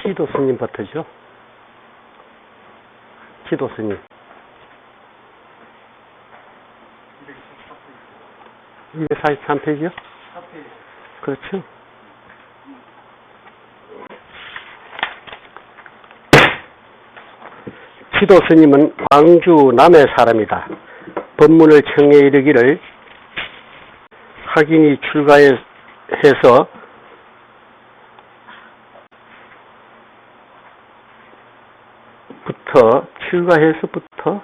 지도 스님부터죠. 지도 스님. 243페이지요? 그렇죠. 지도 스님은 광주 남해 사람이다. 법문을 청해 이르기를 학인이 출가해서 출가해서부터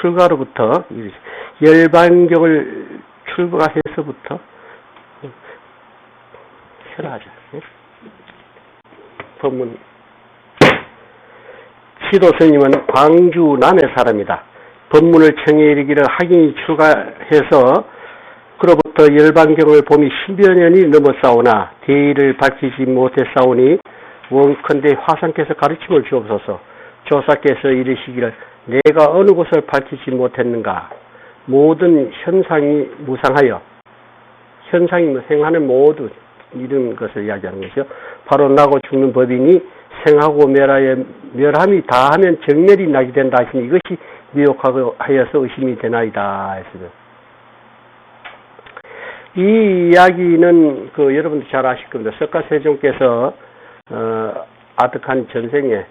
출가로부터 열반경을 출가해서부터 해라하자. 법문. 지도 스님은 광주 남해 사람이다. 법문을 청해 이르기를 학인이 출가해서 그로부터 열반경을 봄이 10여 년이 넘었사오나 대의를 밝히지 못했사오니 원컨대 화상께서 가르침을 주옵소서. 조사께서 이르시기를 내가 어느 곳을 밝히지 못했는가. 모든 현상이 무상하여, 현상이 생하는 모두 이런 것을 이야기하는 것이요. 바로 나고 죽는 법이니 생하고 멸함이 다하면 정멸이 나게 된다 하시니 이것이 미혹하고 하여서 의심이 되나이다 했습니다. 이 이야기는 여러분들 잘 아실 겁니다. 석가세종께서 아득한 전생에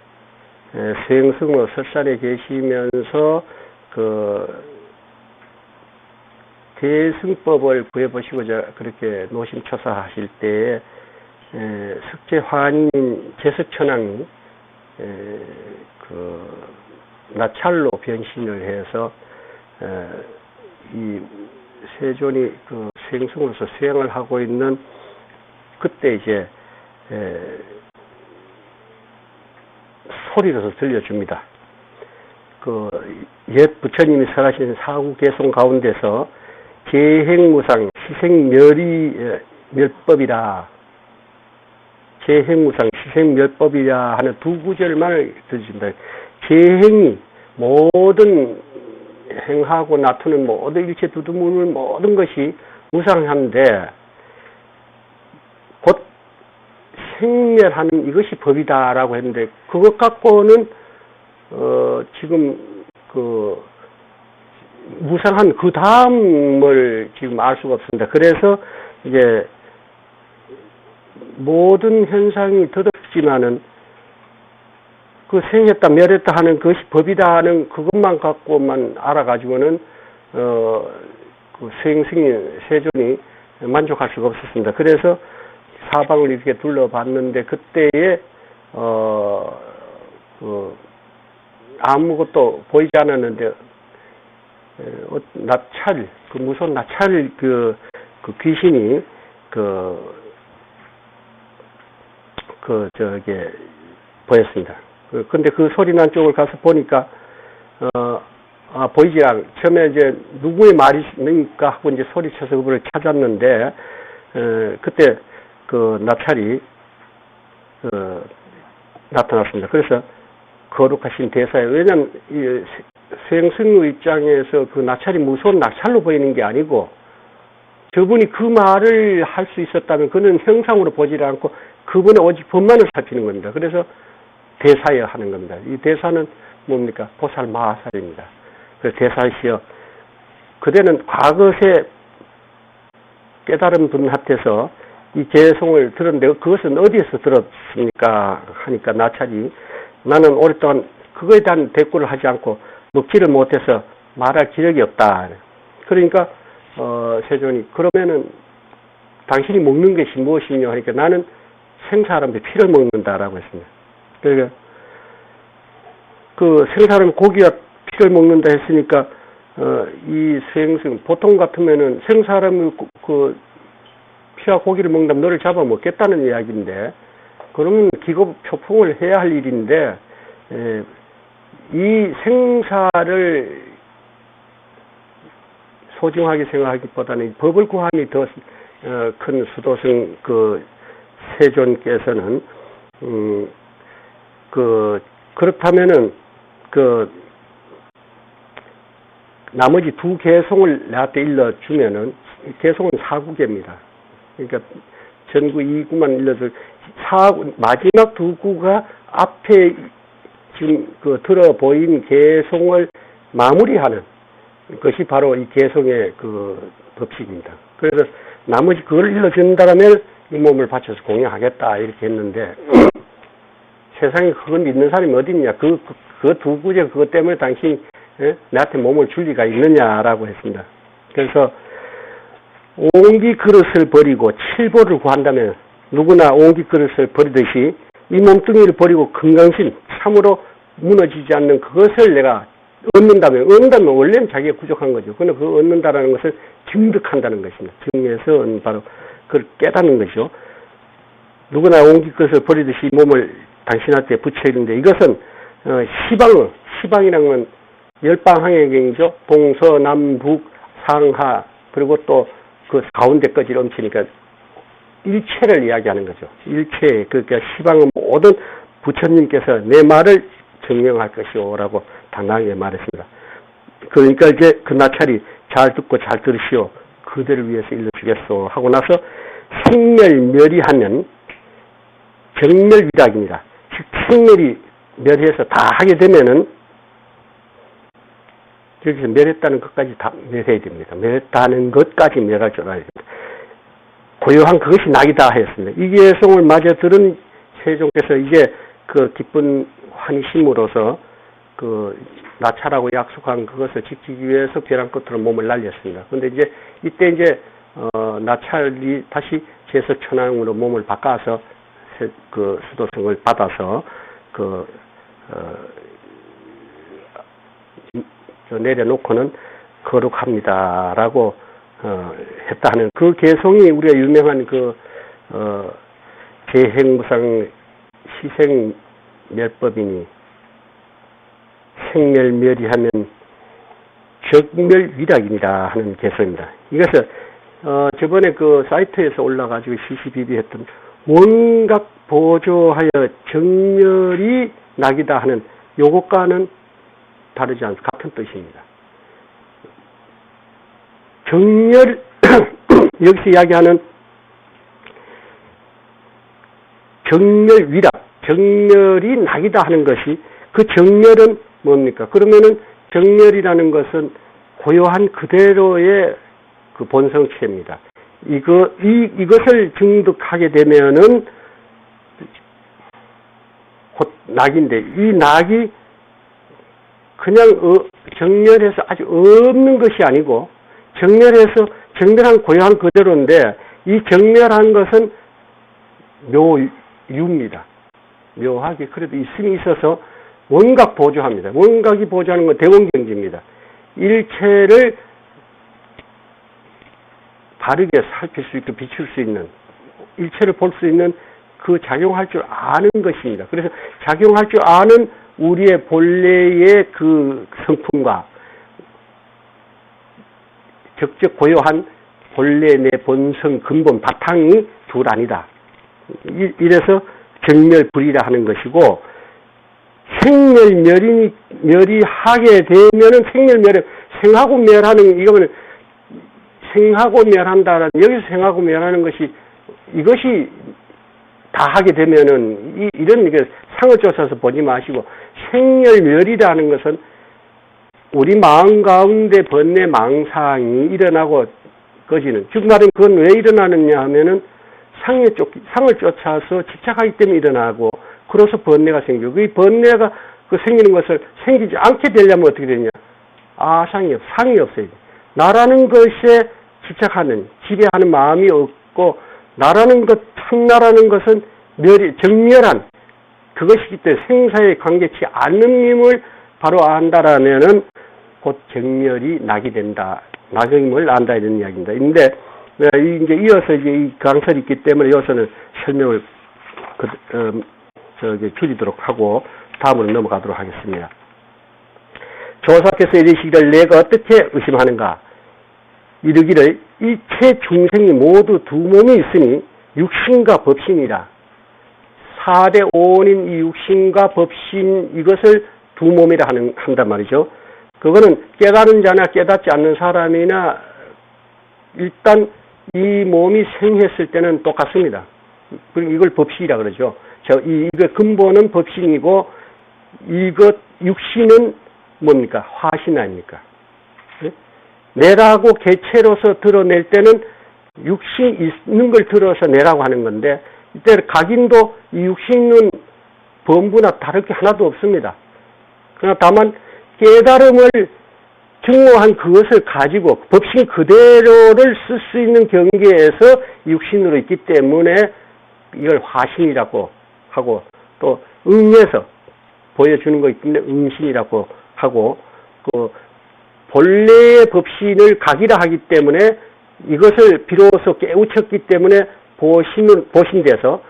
수행승로 설산에 계시면서 대승법을 구해보시고자 그렇게 노심초사하실 때에 석재환인 제석천왕이 나찰로 변신을 해서 이 세존이 수행승으로서 수행을 하고 있는 그때 이제 소리로서 들려줍니다. 옛 부처님이 설하신 사구개송 가운데서 재행무상 희생멸법이라 재행무상 희생멸법이라 하는 두 구절만을 들으십니다. 재행이 모든 행하고 나투는 모든 일체 두두무는 모든 것이 무상한데 곧 생멸하는 이것이 법이다라고 했는데 그것 갖고는 지금 무상한 그 다음을 지금 알 수가 없습니다. 그래서 이제 모든 현상이 더럽지만은 생했다 멸했다 하는 것이 법이다 하는 그것만 갖고만 알아가지고는 수행승인 세존이 만족할 수가 없었습니다. 그래서 사방을 이렇게 둘러봤는데 그때에 아무것도 보이지 않았는데 나찰 무서운 나찰 귀신이 보였습니다. 근데 그 소리 난 쪽을 가서 보니까 보이지 않. 처음에 이제 누구의 말이니까 하고 이제 소리쳐서 그걸 찾았는데 그때 나찰이 나타났습니다. 그래서 거룩하신 대사에 왜냐면 이 수행승의 입장에서 나찰이 무서운 나찰로 보이는 게 아니고 저분이 그 말을 할 수 있었다면 그는 형상으로 보지를 않고 그분의 오직 법만을 살피는 겁니다. 그래서 대사여 하는 겁니다. 이 대사는 뭡니까? 보살 마하살입니다. 그래서 대사시여 그대는 과거에 깨달은 분한테서 이 재송을 들었는데 그것은 어디에서 들었습니까? 하니까 나찰이 나는 오랫동안 그거에 대한 대꾸를 하지 않고 먹지를 못해서 말할 기력이 없다. 그러니까 세존이 그러면은 당신이 먹는 것이 무엇이냐 하니까 나는 생사람의 피를 먹는다라고 했습니다. 그러니까 생사람의 고기와 피를 먹는다 했으니까 이 수행승 보통 같으면은 생사람의 피와 고기를 먹는다면 너를 잡아 먹겠다는 이야기인데 그러면 기겁 표풍을 해야 할 일인데 이 생사를 소중하게 생각하기보다는 법을 구함이 더 큰 수도승 세존께서는 그렇다면은, 나머지 두 개송을 나한테 일러주면은, 개송은 4구개입니다. 그러니까, 전구 2구만 일러줄, 마지막 두 구가 앞에 지금 들어 보인 개송을 마무리하는 것이 바로 이 개송의 법칙입니다. 그래서 나머지 그걸 일러준다면 이 몸을 바쳐서 공양하겠다 이렇게 했는데 세상에 그걸 믿는 사람이 어디 있냐. 그 두 구제 그것 때문에 당신이 나한테 몸을 줄 리가 있느냐라고 했습니다. 그래서 옹기 그릇을 버리고 칠보를 구한다면 누구나 옹기 그릇을 버리듯이 이 몸뚱이를 버리고 건강심 참으로 무너지지 않는 그것을 내가 얻는다면 원래는 자기가 부족한 거죠. 그러나 그 얻는다라는 것을 증득한다는 것입니다. 증에서 바로 그걸 깨닫는 것이죠. 누구나 옹기 그릇을 버리듯이 몸을 당신한테 붙여 있는데 이것은 시방이라는 건 열방항해경이죠. 동서남북 상하 그리고 또 그 가운데까지 넘치니까 일체를 이야기하는 거죠. 일체 그러니까 시방은 모든 부처님께서 내 말을 증명할 것이오라고 당당하게 말했습니다. 그러니까 이제 그 나찰이 잘 듣고 잘 들으시오. 그대를 위해서 일러주겠소 하고 나서 생멸멸이하면 정멸위락입니다. 즉 생멸이 멸해서 다 하게 되면은 여기서 멸했다는 것까지 다 멸해야 됩니다. 멸했다는 것까지 멸할 줄 알아야 됩니다. 고요한 그것이 낙이다 하였습니다. 이 개송을 마저 들은 세종께서 이제 그 기쁜 환희심으로서 나찰하고 약속한 그것을 지키기 위해서 벼랑 끝으로 몸을 날렸습니다. 그런데 이제 이때 이제 나찰이 다시 제서천왕으로 몸을 바꿔서 수도승을 받아서 내려놓고는 거룩합니다라고 했다는 그 개송이 우리가 유명한 재행무상 시생멸법이니 생멸멸이하면 적멸위락입니다 하는 개송입니다. 이것을 저번에 그 사이트에서 올라가지고 시시비비했던 원각 보조하여 정멸이 낙이다 하는 요것과는 다르지 않습니다. 같은 뜻입니다. 정멸 여기서 이야기하는 정멸위락 정멸이 낙이다 하는 것이 그 정멸은 뭡니까? 그러면은 정멸이라는 것은 고요한 그대로의 그 본성체입니다. 이것을 증득하게 되면은 곧 낙인데 이 낙이 그냥 정멸해서 아주 없는 것이 아니고 정멸해서 정멸한 고요한 그대로인데 이 정멸한 것은 묘유입니다. 묘하게 그래도 있음이 있어서 원각 보조합니다. 원각이 보조하는 건 대원경지입니다. 일체를 바르게 살필 수 있고 비출 수 있는 일체를 볼 수 있는 그 작용할 줄 아는 것입니다. 그래서 작용할 줄 아는 우리의 본래의 그 성품과 적적 고요한 본래 내 본성 근본 바탕이 둘 아니다. 이래서 정멸불이라 하는 것이고 생멸멸이 하게 되면은 생멸멸은 생하고 멸하는 이거는 생하고 멸한다라는 여기서 생하고 멸하는 것이 이것이 다 하게 되면은 이런 상을 쫓아서 보지 마시고 생멸멸이라는 것은 우리 마음 가운데 번뇌 망상이 일어나고 꺼지는 즉 말은 그건 왜 일어나느냐 하면은 상을 쫓아서 집착하기 때문에 일어나고 그래서 번뇌가 생기고 그 번뇌가 생기는 것을 생기지 않게 되려면 어떻게 되냐 상이 없어요. 나라는 것에 집착하는 지배하는 마음이 없고 나라는 것 참나라는 것은 정멸한 그것이기 때문에 생사에 관계치 않는 힘을 바로 안다라면은 곧 정멸이 낙이 된다. 낙임을 안다 이런 이야기입니다. 근데 이제 이어서 이제 이 강설이 있기 때문에 이어서는 설명을 줄이도록 하고 다음으로 넘어가도록 하겠습니다. 조사께서 이르시기를 내가 어떻게 의심하는가? 이르기를 이체 중생이 모두 두 몸이 있으니 육신과 법신이라 4대 오원인 이 육신과 법신 이것을 두 몸이라 한단 말이죠. 그거는 깨달은 자나 깨닫지 않는 사람이나 일단 이 몸이 생했을 때는 똑같습니다. 그리고 이걸 법신이라 그러죠. 이거 근본은 법신이고 이것 육신은 뭡니까? 화신 아닙니까? 내라고 개체로서 드러낼 때는 육신이 있는 걸 들어서 내라고 하는 건데 이때 각인도 이 육신은 범부나 다를 게 하나도 없습니다. 그러나 다만 깨달음을 증오한 그것을 가지고 법신 그대로를 쓸 수 있는 경계에서 육신으로 있기 때문에 이걸 화신이라고 하고 또 응에서 보여주는 거 있기 때문에 응신이라고 하고 그 본래의 법신을 각이라 하기 때문에 이것을 비로소 깨우쳤기 때문에 보신돼서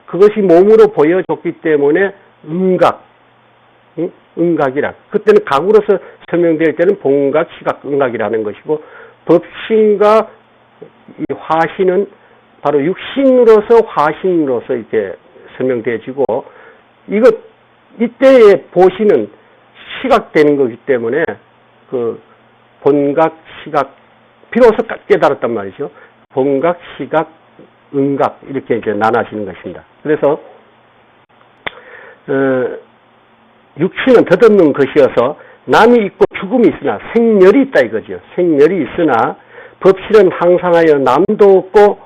그것이 몸으로 보여줬기 때문에 응각, 응각이라. 그때는 각으로서 설명될 때는 본각, 시각, 응각이라는 것이고 법신과 이 화신은 바로 육신으로서 화신으로서 이렇게 설명되어지고 이때의 보신은 시각되는 거기 때문에 그 본각, 시각, 비로소 깨달았단 말이죠. 본각, 시각, 응각 이렇게 이제 나눠지는 것입니다. 그래서 육신은 덧없는 것이어서 남이 있고 죽음이 있으나 생멸이 있다 이거죠. 생멸이 있으나 법신은 항상하여 남도 없고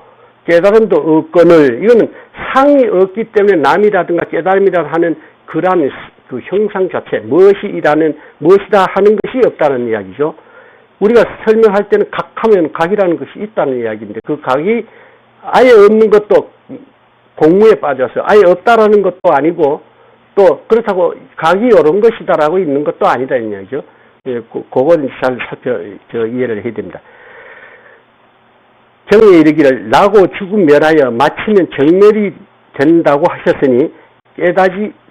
깨달음도 없거늘 이거는 상이 없기 때문에 남이라든가 깨달음이라 하는 그러한 그 형상 자체 무엇이다 하는 것이 없다는 이야기죠. 우리가 설명할 때는 각하면 각이라는 것이 있다는 이야기인데 그 각이 아예 없는 것도 공무에 빠져서 아예 없다라는 것도 아니고 또 그렇다고 각이 이런 것이다라고 있는 것도 아니다는 이야기죠. 예, 그건 잘 이해를 해야 됩니다. 정에 이르기를 나고 죽음 멸하여 마치면 정멸이 된다고 하셨으니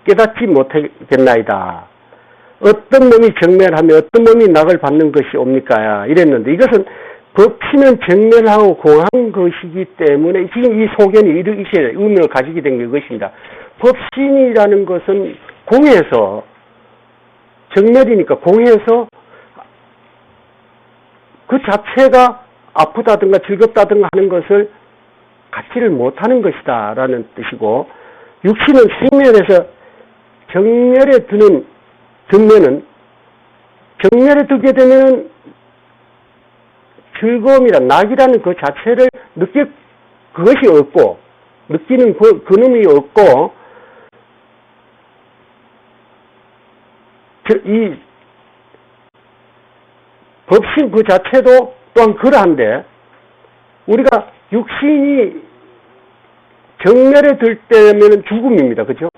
깨닫지 못하겠나이다. 어떤 몸이 정멸하며 어떤 몸이 낙을 받는 것이 옵니까? 이랬는데 이것은 법신은 정멸하고 공한 것이기 때문에 지금 이 소견이 이렇게 의미를 가지게 된 것입니다. 법신이라는 것은 공해서 정멸이니까 공해서 그 자체가 아프다든가 즐겁다든가 하는 것을 갖지를 못하는 것이다 라는 뜻이고 육신은 생멸해서 정멸에 들면은 정멸에 들게 되면은 즐거움이란 낙이라는 그 자체를 그것이 없고 느끼는 그놈이 없고 이 법신 그 자체도 또한 그러한데 우리가 육신이 정멸에 들 때면 죽음입니다. 그죠?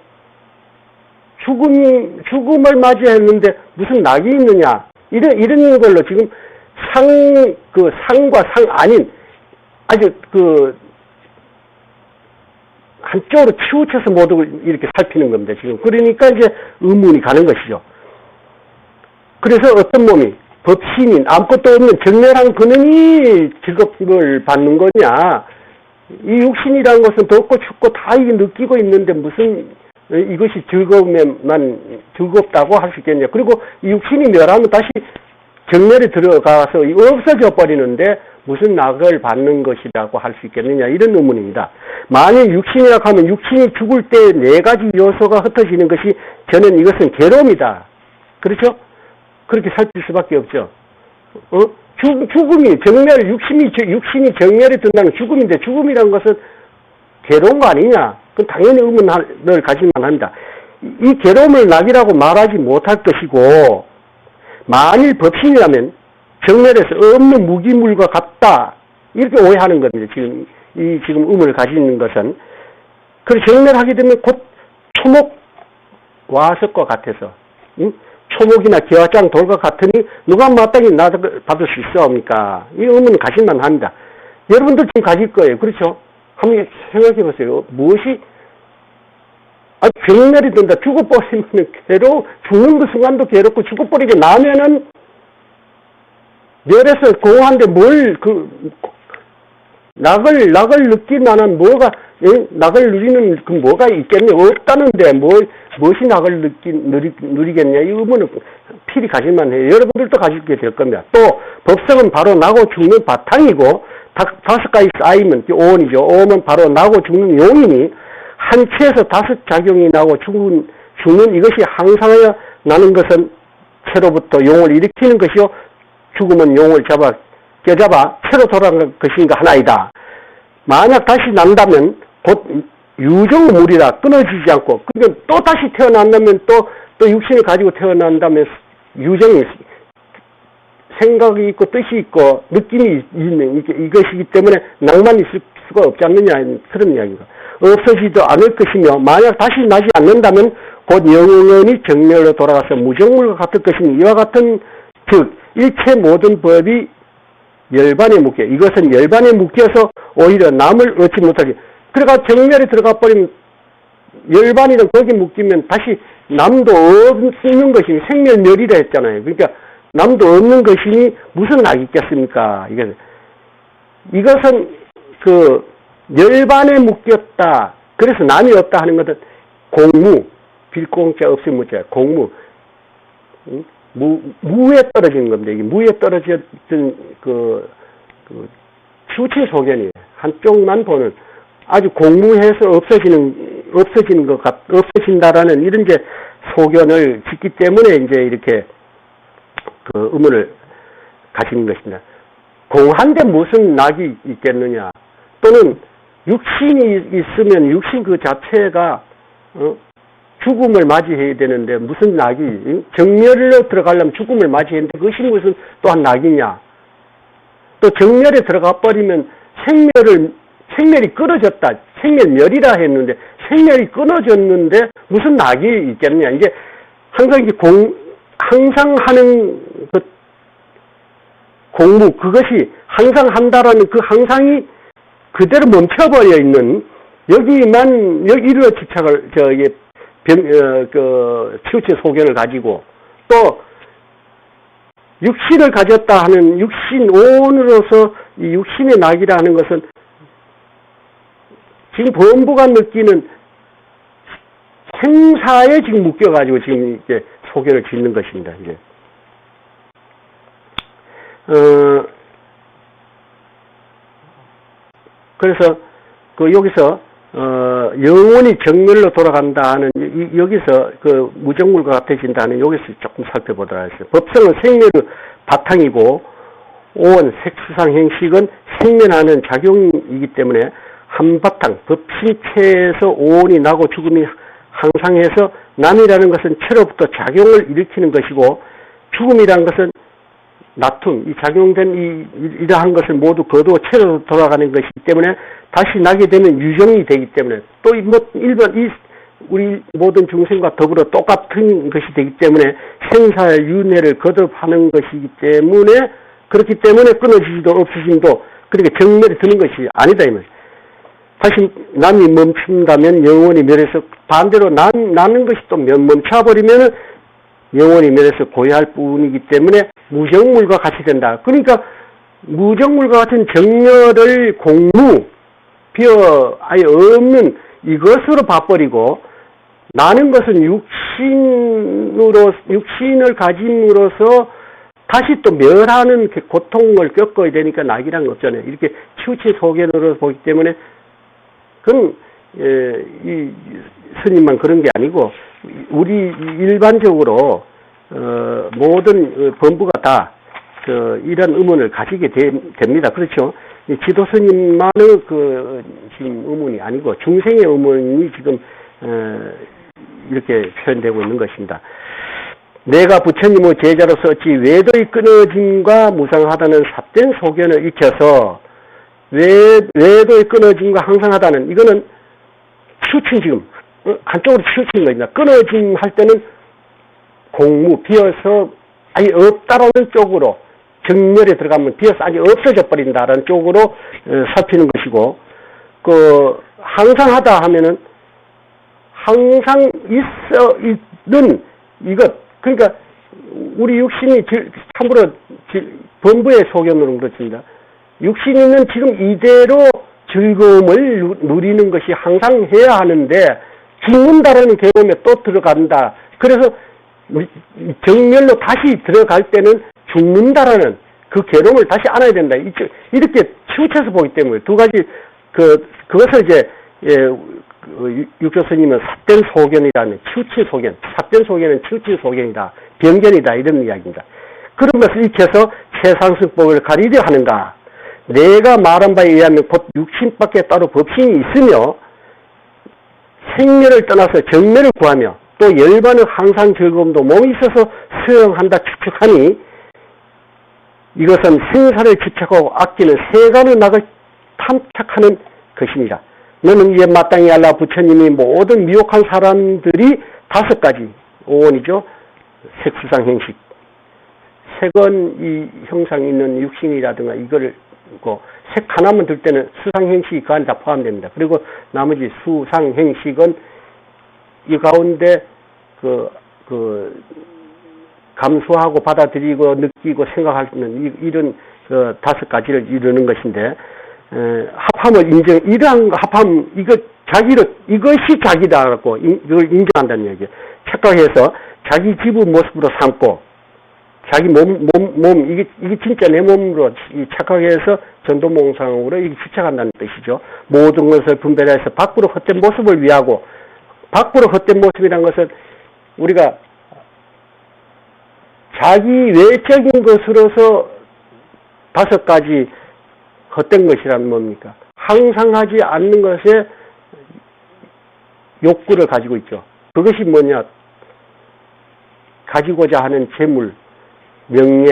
죽음을 맞이했는데 무슨 낙이 있느냐 이런 걸로 지금 상과 상 아닌 아주 한쪽으로 치우쳐서 모두 이렇게 살피는 겁니다. 지금 그러니까 이제 의문이 가는 것이죠. 그래서 어떤 몸이 법신인 아무것도 없는 정멸한 그놈이 즐겁을 받는 거냐? 이 육신이라는 것은 덥고 춥고 다 이게 느끼고 있는데 무슨 이것이 즐겁다고 할 수 있겠냐? 그리고 이 육신이 멸하면 다시 정멸에 들어가서 없어져 버리는데 무슨 낙을 받는 것이라고 할 수 있겠느냐 이런 의문입니다. 만약 육신이라고 하면 육신이 죽을 때 네 가지 요소가 흩어지는 것이 저는 이것은 괴로움이다. 그렇죠? 그렇게 살필 수밖에 없죠. 죽음이 정멸 육신이 정멸에 든다는 죽음인데 죽음이라는 것은 괴로운 거 아니냐? 그건 당연히 의문을 가질만 합니다. 이 괴로움을 낙이라고 말하지 못할 것이고 만일 법신이라면 정멸에서 없는 무기물과 같다 이렇게 오해하는 겁니다. 지금 의문을 가지는 것은 그래서 정멸하게 되면 곧 초목 와석과 같아서 초목이나 기와장 돌과 같으니 누가 마땅히 낙을 받을 수 있습니까? 이 의문은 가질만 합니다. 여러분들 지금 가질 거예요. 그렇죠? 한번 생각해 보세요. 무엇이 정멸이 된다. 죽어버리면 죽는 그 순간도 괴롭고 죽어버리게 나면은 멸에서 공허한데 낙을 느낄 만한 뭐가 예? 낙을 누리는 그 뭐가 있겠냐? 없다는데 무엇이 낙을 누리겠냐? 이 의문은 필히 가질만 해요. 여러분들도 가지게 될 겁니다. 또 법성은 바로 나고 죽는 바탕이고 다섯 가지 쌓이면 오온이죠. 오온은 바로 나고 죽는 용이니 한 채에서 다섯 작용이 나고 죽는 이것이 항상하여 나는 것은 채로부터 용을 일으키는 것이요 죽음은 용을 껴잡아 채로 돌아가는 것인가 하나이다. 만약 다시 난다면 곧 유정물이라 끊어지지 않고 그러니까 또 다시 태어난다면 또 육신을 가지고 태어난다면 유정이 생각이 있고 뜻이 있고 느낌이 있는 이것이기 때문에 낭만이 있을 수가 없지 않느냐 그런 이야기가 없어지도 않을 것이며 만약 다시 나지 않는다면 곧 영원히 정멸로 돌아가서 무정물과 같을 것이니 이와 같은 즉 일체 모든 법이 열반에 묶여 이것은 열반에 묶여서 오히려 남을 얻지 못하게 그러니까 정멸에 들어가 버리면 열반이랑 거기 묶이면 다시 남도 없는 것이니 생멸멸이라 했잖아요. 그러니까 남도 없는 것이니 무슨 낙이 있겠습니까? 이것은 그 열반에 묶였다. 그래서 남이 없다 하는 것은 공무 빌공자 없음 무자 공무 무에 떨어지는 겁니다. 이게 무에 떨어졌던 그 치우친 소견이에요. 한쪽만 보는 아주 공무해서 없어진다라는 이런 이제 소견을 짓기 때문에 이제 이렇게 그 의문을 가지는 것입니다. 공한데 무슨 낙이 있겠느냐? 또는 육신이 있으면 육신 그 자체가 죽음을 맞이해야 되는데 무슨 낙이 정멸로 들어가려면 죽음을 맞이해야 되는데 그것이 무슨 또한 낙이냐? 또 정멸에 들어가 버리면 생멸이 끊어졌다. 생멸멸이라 했는데 생멸이 끊어졌는데 무슨 낙이 있겠느냐? 이게 항상 항상 하는 그 공무 그것이 항상 한다라는 그 항상이 그대로 멈춰버려 있는 여기로 집착을 치우친 소견을 가지고 또 육신을 가졌다 하는 육신 오온으로서 이 육신의 낙이라 하는 것은 지금 범부가 느끼는 생사에 지금 묶여가지고 지금 이제 소견을 짓는 것입니다. 이제 그래서 여기서 영원히 정멸로 돌아간다 하는 여기서 그 무정물과 같아진다는 여기서 조금 살펴보도록 하겠습니다. 법성은 생멸의 바탕이고 오온 색수상 형식은 생면하는 작용이기 때문에 한바탕 법신체에서 오온이 나고 죽음이 항상해서 남이라는 것은 채로부터 작용을 일으키는 것이고 죽음이라는 것은 나툼, 이 작용된 이러한 것을 모두 거두어 채로 돌아가는 것이기 때문에 다시 나게 되면 유정이 되기 때문에 또 우리 모든 중생과 더불어 똑같은 것이 되기 때문에 생사의 윤회를 거듭하는 것이기 때문에 그렇기 때문에 끊어지지도 없어짐도 그렇게 정멸이 드는 것이 아니다 이 말. 다시 남이 멈춘다면 영원히 멸해서 반대로 나는 것이 또 멈춰버리면은 영원히 멸해서 고야할 뿐이기 때문에 무정물과 같이 된다. 그러니까 무정물과 같은 정멸을 공무 비어 아예 없는 이것으로 봐버리고 나는 것은 육신을 가짐으로써 다시 또 멸하는 고통을 겪어야 되니까 낙이란 거 없잖아요. 이렇게 치우친 소견으로 보기 때문에 그건 이 스님만 그런 게 아니고 우리 일반적으로 모든 범부가 다 이런 의문을 가지게 됩니다. 그렇죠? 지도 스님만의 지금 의문이 아니고 중생의 의문이 지금 이렇게 표현되고 있는 것입니다. 내가 부처님의 제자로서 어찌 외도의 끊어짐과 무상하다는 삿된 소견을 익혀서 외도의 끊어짐과 항상하다는 이거는 치우친 지금 한쪽으로 치우친 겁니다. 끊어짐 할 때는 공무 비어서 아예 없다라는 쪽으로 정멸에 들어가면 비어서 아예 없어져 버린다라는 쪽으로 살피는 것이고 항상하다 하면은 항상 있어 있는 이것 그러니까 우리 육신이 참으로 범부의 소견으로 그렇습니다. 육신이는 지금 이대로 즐거움을 누리는 것이 항상 해야 하는데 죽는다라는 개념에 또 들어간다. 그래서 정멸로 다시 들어갈 때는 죽는다라는 그 괴로움을 다시 안아야 된다. 이렇게 치우쳐서 보기 때문에 두 가지 그것을 이제 육조 스님은 삿된 소견이라는 치우친 소견, 삿된 소견은 치우친 소견이다, 변견이다 이런 이야기입니다. 그런 것을 익혀서 최상승법을 가리려 하는가? 내가 말한 바에 의하면 곧 육신밖에 따로 법신이 있으며 생멸을 떠나서 정멸을 구하며 또 열반의 항상 즐거움도 몸이 있어서 수용한다 추측하니 이것은 생사를 집착하고 아끼는 세간의 낙을 탐착하는 것입니다. 너는 이제 마땅히 알라. 부처님이 모든 미혹한 사람들이 5가지 오원이죠. 색수상 형식, 색은 이 형상 있는 육신이라든가 이거를 색 하나만 들 때는 수상 형식이 그 안에 다 포함됩니다. 그리고 나머지 수상 형식은 이 가운데 감수하고 받아들이고 느끼고 생각하는 이런 5가지를 이루는 것인데, 합함을 이러한 합함, 이것이 자기다라고 이걸 인정한다는 얘기예요. 착각해서 자기 지부 모습으로 삼고, 자기 몸, 이게 진짜 내 몸으로 착각해서 전도몽상으로 이게 집착한다는 뜻이죠. 모든 것을 분별해서 밖으로 헛된 모습을 위하고, 밖으로 헛된 모습이라는 것은 우리가 자기 외적인 것으로서 5가지 헛된 것이란 뭡니까? 항상 하지 않는 것에 욕구를 가지고 있죠. 그것이 뭐냐? 가지고자 하는 재물, 명예,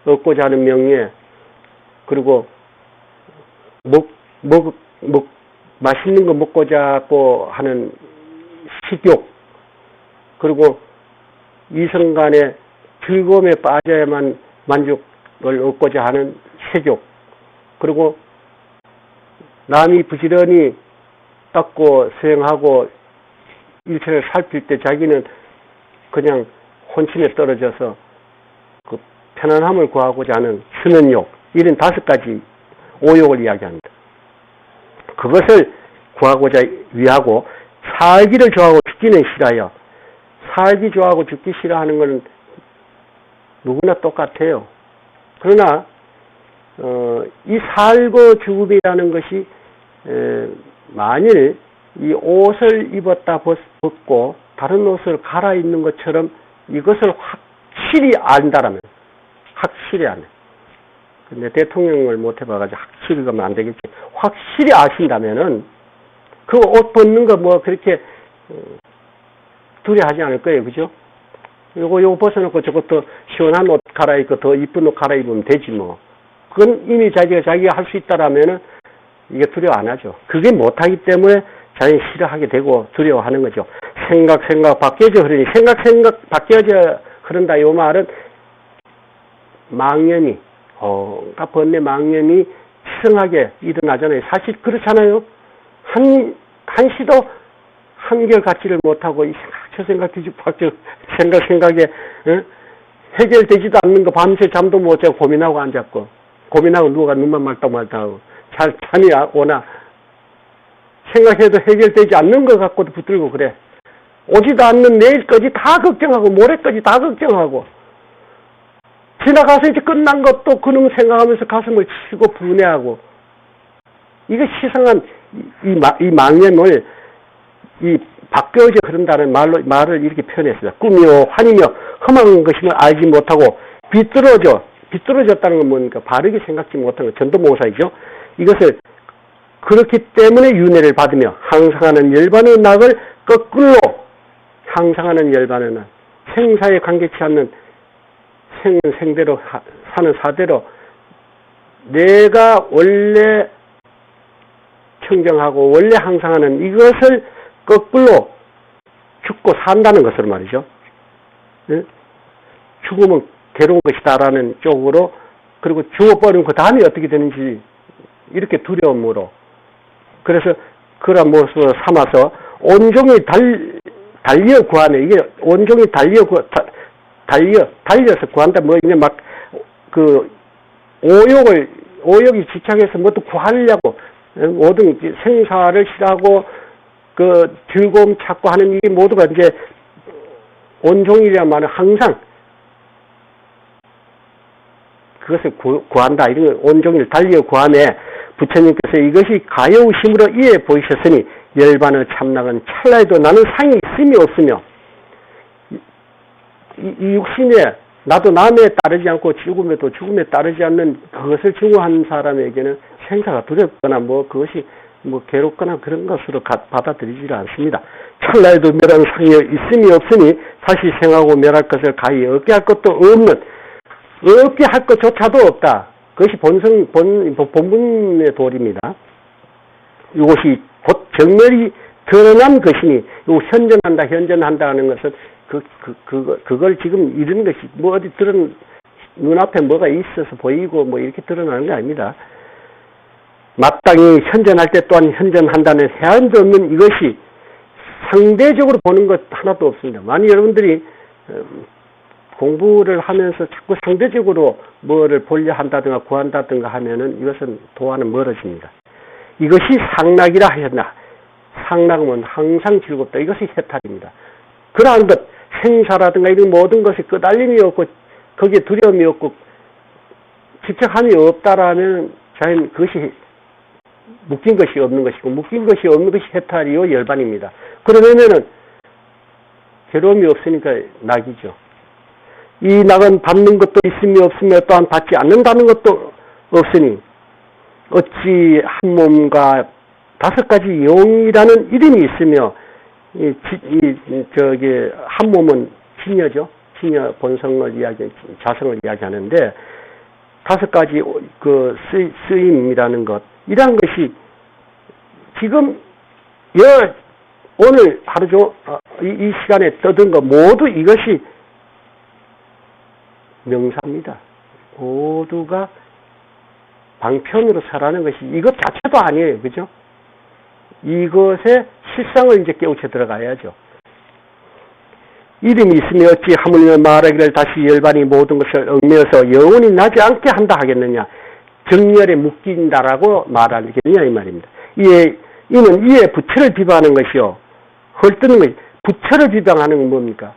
얻고자 하는 명예, 그리고 맛있는 거 먹고자 하는 식욕, 그리고 이성 간의 즐거움에 빠져야만 만족을 얻고자 하는 색욕, 그리고 남이 부지런히 닦고 수행하고 일체를 살필 때 자기는 그냥 혼침에 떨어져서 그 편안함을 구하고자 하는 수면욕, 이런 5가지 오욕을 이야기합니다. 그것을 구하고자 위하고 살기를 좋아하고 죽기는 싫어요. 살기 좋아하고 죽기 싫어하는 것은 누구나 똑같아요. 그러나 이 살고 죽음이라는 것이 만일 이 옷을 입었다 벗고 다른 옷을 갈아입는 것처럼 이것을 확실히 안다라면, 확실히 아네. 근데 대통령을 못 해봐가지고 확실히 가면 안 되겠지. 확실히 아신다면은 그 옷 벗는 거 뭐 그렇게 두려워하지 않을 거예요. 그죠? 요거 벗어놓고 저것도 시원한 옷 갈아입고 더 이쁜 옷 갈아입으면 되지 뭐. 그건 이미 자기가 할 수 있다라면은 이게 두려워 안 하죠. 그게 못하기 때문에 자기는 싫어하게 되고 두려워하는 거죠. 생각 바뀌어져 흐르니, 생각 바뀌어져 흐른다. 요 말은 망념이, 번뇌 망념이 치성하게 일어나잖아요. 사실 그렇잖아요. 한시도 한결 갖지를 못하고 이 저 생각 뒤집박져 생각에 해결되지도 않는 거 밤새 잠도 못 자고 고민하고 앉았고, 고민하고 누가 눈만 말딱말딱하고 잘 잠이 오나 생각해도 해결되지 않는 것 갖고도 붙들고 그래. 오지도 않는 내일까지 다 걱정하고 모레까지 다 걱정하고 지나가서 이제 끝난 것도 그놈 생각하면서 가슴을 치고 분해하고, 이거 시성한 이 망념을 바뀌어져 흐른다는 말을 이렇게 표현했습니다. 꿈이요 환이며 험한 것임을 알지 못하고 비뚤어졌다는 건 뭡니까? 바르게 생각지 못한 것, 전도몽사이죠. 이것을 그렇기 때문에 윤회를 받으며 항상하는 열반의 낙을 거꾸로 항상하는 열반의 낙, 생사에 관계치 않는 생대로 사는 사대로 내가 원래 청정하고 원래 항상하는 이것을 거꾸로 죽고 산다는 것으로 말이죠. 죽으면 괴로운 것이다라는 쪽으로, 그리고 죽어버리면 그 다음에 어떻게 되는지 이렇게 두려움으로, 그래서 그런 모습으로 삼아서 온종일 달려 구하네. 이게 온종일 달려서 구한다. 뭐 이게 막 그 오욕을 오역이 지착해서 뭐또 구하려고 모든 생사를 싫어하고 그 즐거움 찾고 하는 이 모두가 이제 온종일이란 말은 항상 그것을 구한다. 이런 걸 온종일 달리어 구함에 부처님께서 이것이 가여우심으로 이해 보이셨으니 열반의 참락은 찰나에도 나는 상이 있음이 없으며 이 육신에 나도 남에 따르지 않고 죽음에도 죽음에 따르지 않는 그것을 증오한 사람에게는 생사가 두렵거나 뭐 그것이 뭐 괴롭거나 그런 것으로 받아들이지 않습니다. 찰나에도 멸한 상이 있음이 없으니 다시 생하고 멸할 것을 가히 얻게 할 것도 없게 할 것조차도 없다. 그것이 본문의 도리입니다. 이것이 곧 정멸이 드러난 것이니, 현전한다 하는 것은 그걸 지금 이런 것이 뭐 어디 눈앞에 뭐가 있어서 보이고 뭐 이렇게 드러나는 게 아닙니다. 마땅히 현전할 때 또한 현전한다는 해안도 없는 이것이 상대적으로 보는 것 하나도 없습니다. 만약 여러분들이 공부를 하면서 자꾸 상대적으로 뭐를 보려 한다든가 구한다든가 하면은 이것은 도와는 멀어집니다. 이것이 상락이라 하였나. 상락은 항상 즐겁다. 이것이 해탈입니다. 그러한 것, 생사라든가 이런 모든 것이 끄달림이 없고 거기에 두려움이 없고 집착함이 없다라면 자연 그것이 묶인 것이 없는 것이고 묶인 것이 없는 것이 해탈이요 열반입니다. 그러면은 괴로움이 없으니까 낙이죠. 이 낙은 받는 것도 있으며 없으며 또한 받지 않는다는 것도 없으니 어찌 한 몸과 5가지 용이라는 이름이 있으며 한 몸은 진여죠. 진여 본성을 자성을 이야기하는데 5가지 그 쓰임이라는 것, 이러한 것이 지금 오늘 하루 이 시간에 떠든 것 모두 이것이 명사입니다. 모두가 방편으로 살아가는 것이 이것 자체도 아니에요. 그죠? 이것의 실상을 이제 깨우쳐 들어가야죠. 이름이 있으면 어찌 하물며 말하기를 다시 열반이 모든 것을 얽매어서 영원히 나지 않게 한다 하겠느냐. 정열에 묶인다라고 말하겠느냐 이 말입니다. 이는 이에 부처를 비방하는 것이요. 헐뜯는 것이 부처를 비방하는 건 뭡니까?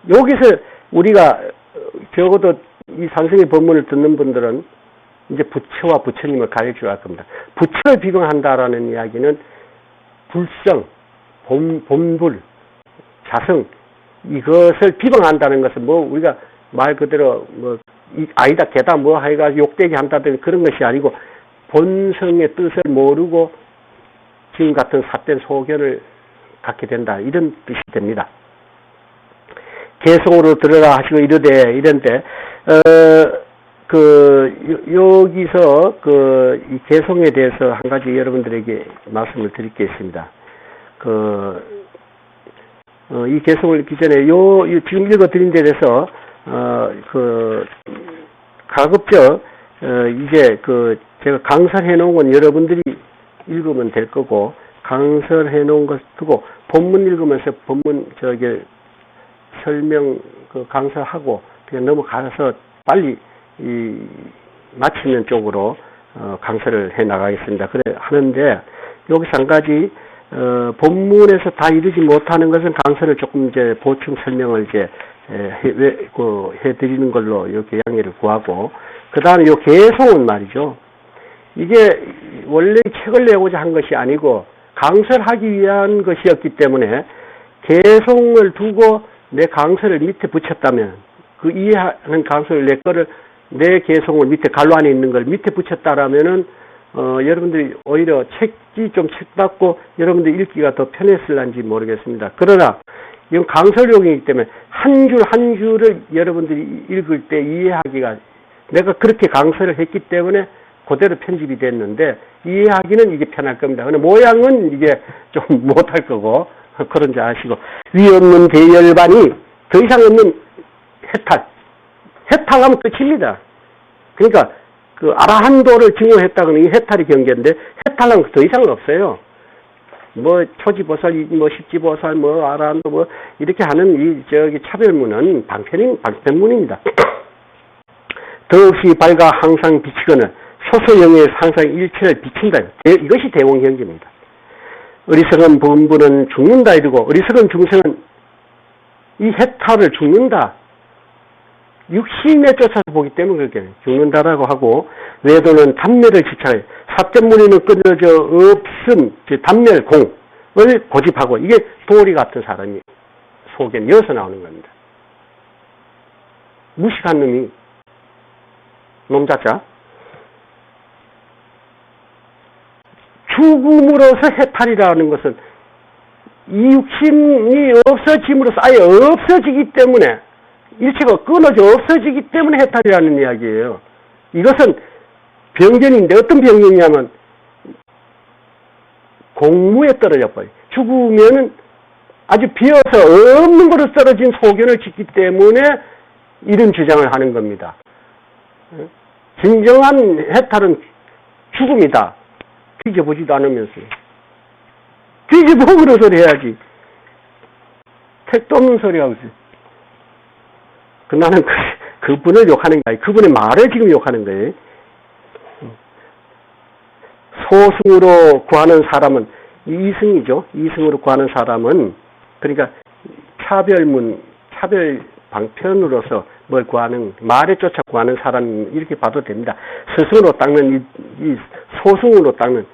여기서 우리가 적어도 이 산성의 법문을 듣는 분들은 이제 부처와 부처님을 가르쳐 갈 겁니다. 부처를 비방한다라는 이야기는 불성, 본불, 자성, 이것을 비방한다는 것은 뭐 우리가 말 그대로 뭐 아니다 개다 뭐 하여가 욕되게 한다든 그런 것이 아니고 본성의 뜻을 모르고 지금 같은 삿된 소견을 갖게 된다, 이런 뜻이 됩니다. 개성으로 들어라 하시고 이런데 여기서 이 개성에 대해서 한 가지 여러분들에게 말씀을 드릴 게 있습니다. 이 개성을 읽기 전에 지금 읽어드린 데 대해서 가급적 이제 제가 강설해 놓은 건 여러분들이 읽으면 될 거고, 강설해 놓은 것 두고 본문 읽으면서 본문 설명 강설하고 그냥 넘어가서 빨리 마치는 쪽으로 강설을 해 나가겠습니다. 그래 하는데 여기서 한 가지 본문에서 다 이루지 못하는 것은 강설을 조금 이제 보충 설명을 이제 해드리는 걸로 이렇게 양해를 구하고, 그 다음에 요 개성은 말이죠. 이게 원래 책을 내고자 한 것이 아니고 강설하기 위한 것이었기 때문에 개성을 두고 내 강설을 밑에 붙였다면, 그 이해하는 강설을 내 개성을 밑에 갈로 안에 있는 걸 밑에 붙였다라면은 여러분들이 오히려 책이 좀 책답고 여러분들 읽기가 더 편했을런지 모르겠습니다. 그러나 이건 강설용이기 때문에 한 줄 한 줄을 여러분들이 읽을 때 이해하기가, 내가 그렇게 강설을 했기 때문에 그대로 편집이 됐는데 이해하기는 이게 편할 겁니다. 근데 모양은 이게 좀 못할 거고, 그런지 아시고, 위 없는 대열반이 더 이상 없는 해탈하면 끝입니다. 그러니까 아라한도를 증오했다고는 이 해탈이 경계인데, 해탈하면 더 이상은 없어요. 뭐 초지보살, 뭐 십지보살, 뭐 아라한도 뭐 이렇게 하는 차별문은 방편문입니다. 더없이 밝아 항상 비치거늘 소소영의 상상 일체를 비친다. 이것이 대원경지입니다. 어리석은 범부는 죽는다 이러고 어리석은 중생은 이 해탈을 죽는다. 육신에 쫓아서 보기 때문에 그렇게 죽는다라고 하고 외도는 단멸을 지창해 사점무늬는 끊어져 없음 단멸공을 고집하고 이게 도리 같은 사람이 속에 이어서 나오는 겁니다. 무식한 놈이 놈자자 죽음으로서 해탈이라는 것은 이 육신이 없어짐으로써 아예 없어지기 때문에 일체가 끊어져 없어지기 때문에 해탈이라는 이야기예요. 이것은 병전인데 어떤 병전이냐면 공무에 떨어져 버려요. 죽으면은 아주 비어서 없는 것으로 떨어진 소견을 짓기 때문에 이런 주장을 하는 겁니다. 진정한 해탈은 죽음이다. 뒤져보지도 않으면서. 뒤져보고 그런 소리 해야지. 택도 없는 소리 하고 있어요. 나는 그분을 욕하는 게 아니고 그분의 말을 지금 욕하는 거예요. 소승으로 구하는 사람은 이승이죠. 이승으로 구하는 사람은 그러니까 차별 방편으로서 뭘 구하는 말에 쫓아 구하는 사람 이렇게 봐도 됩니다. 스승으로 닦는 이 소승으로 닦는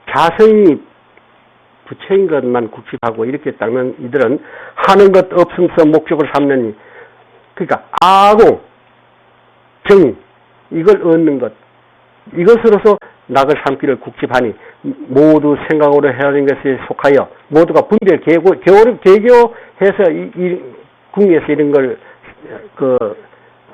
자성이 부처인 것만 국집하고 이렇게 닦는 이들은 하는 것 없음서 목적을 삼는 그러니까 아공 정 이걸 얻는 것 이것으로서 낙을 삼기를 국집하니 모두 생각으로 헤아린 것에 속하여 모두가 분별 개교해서 이 궁에서 이런 걸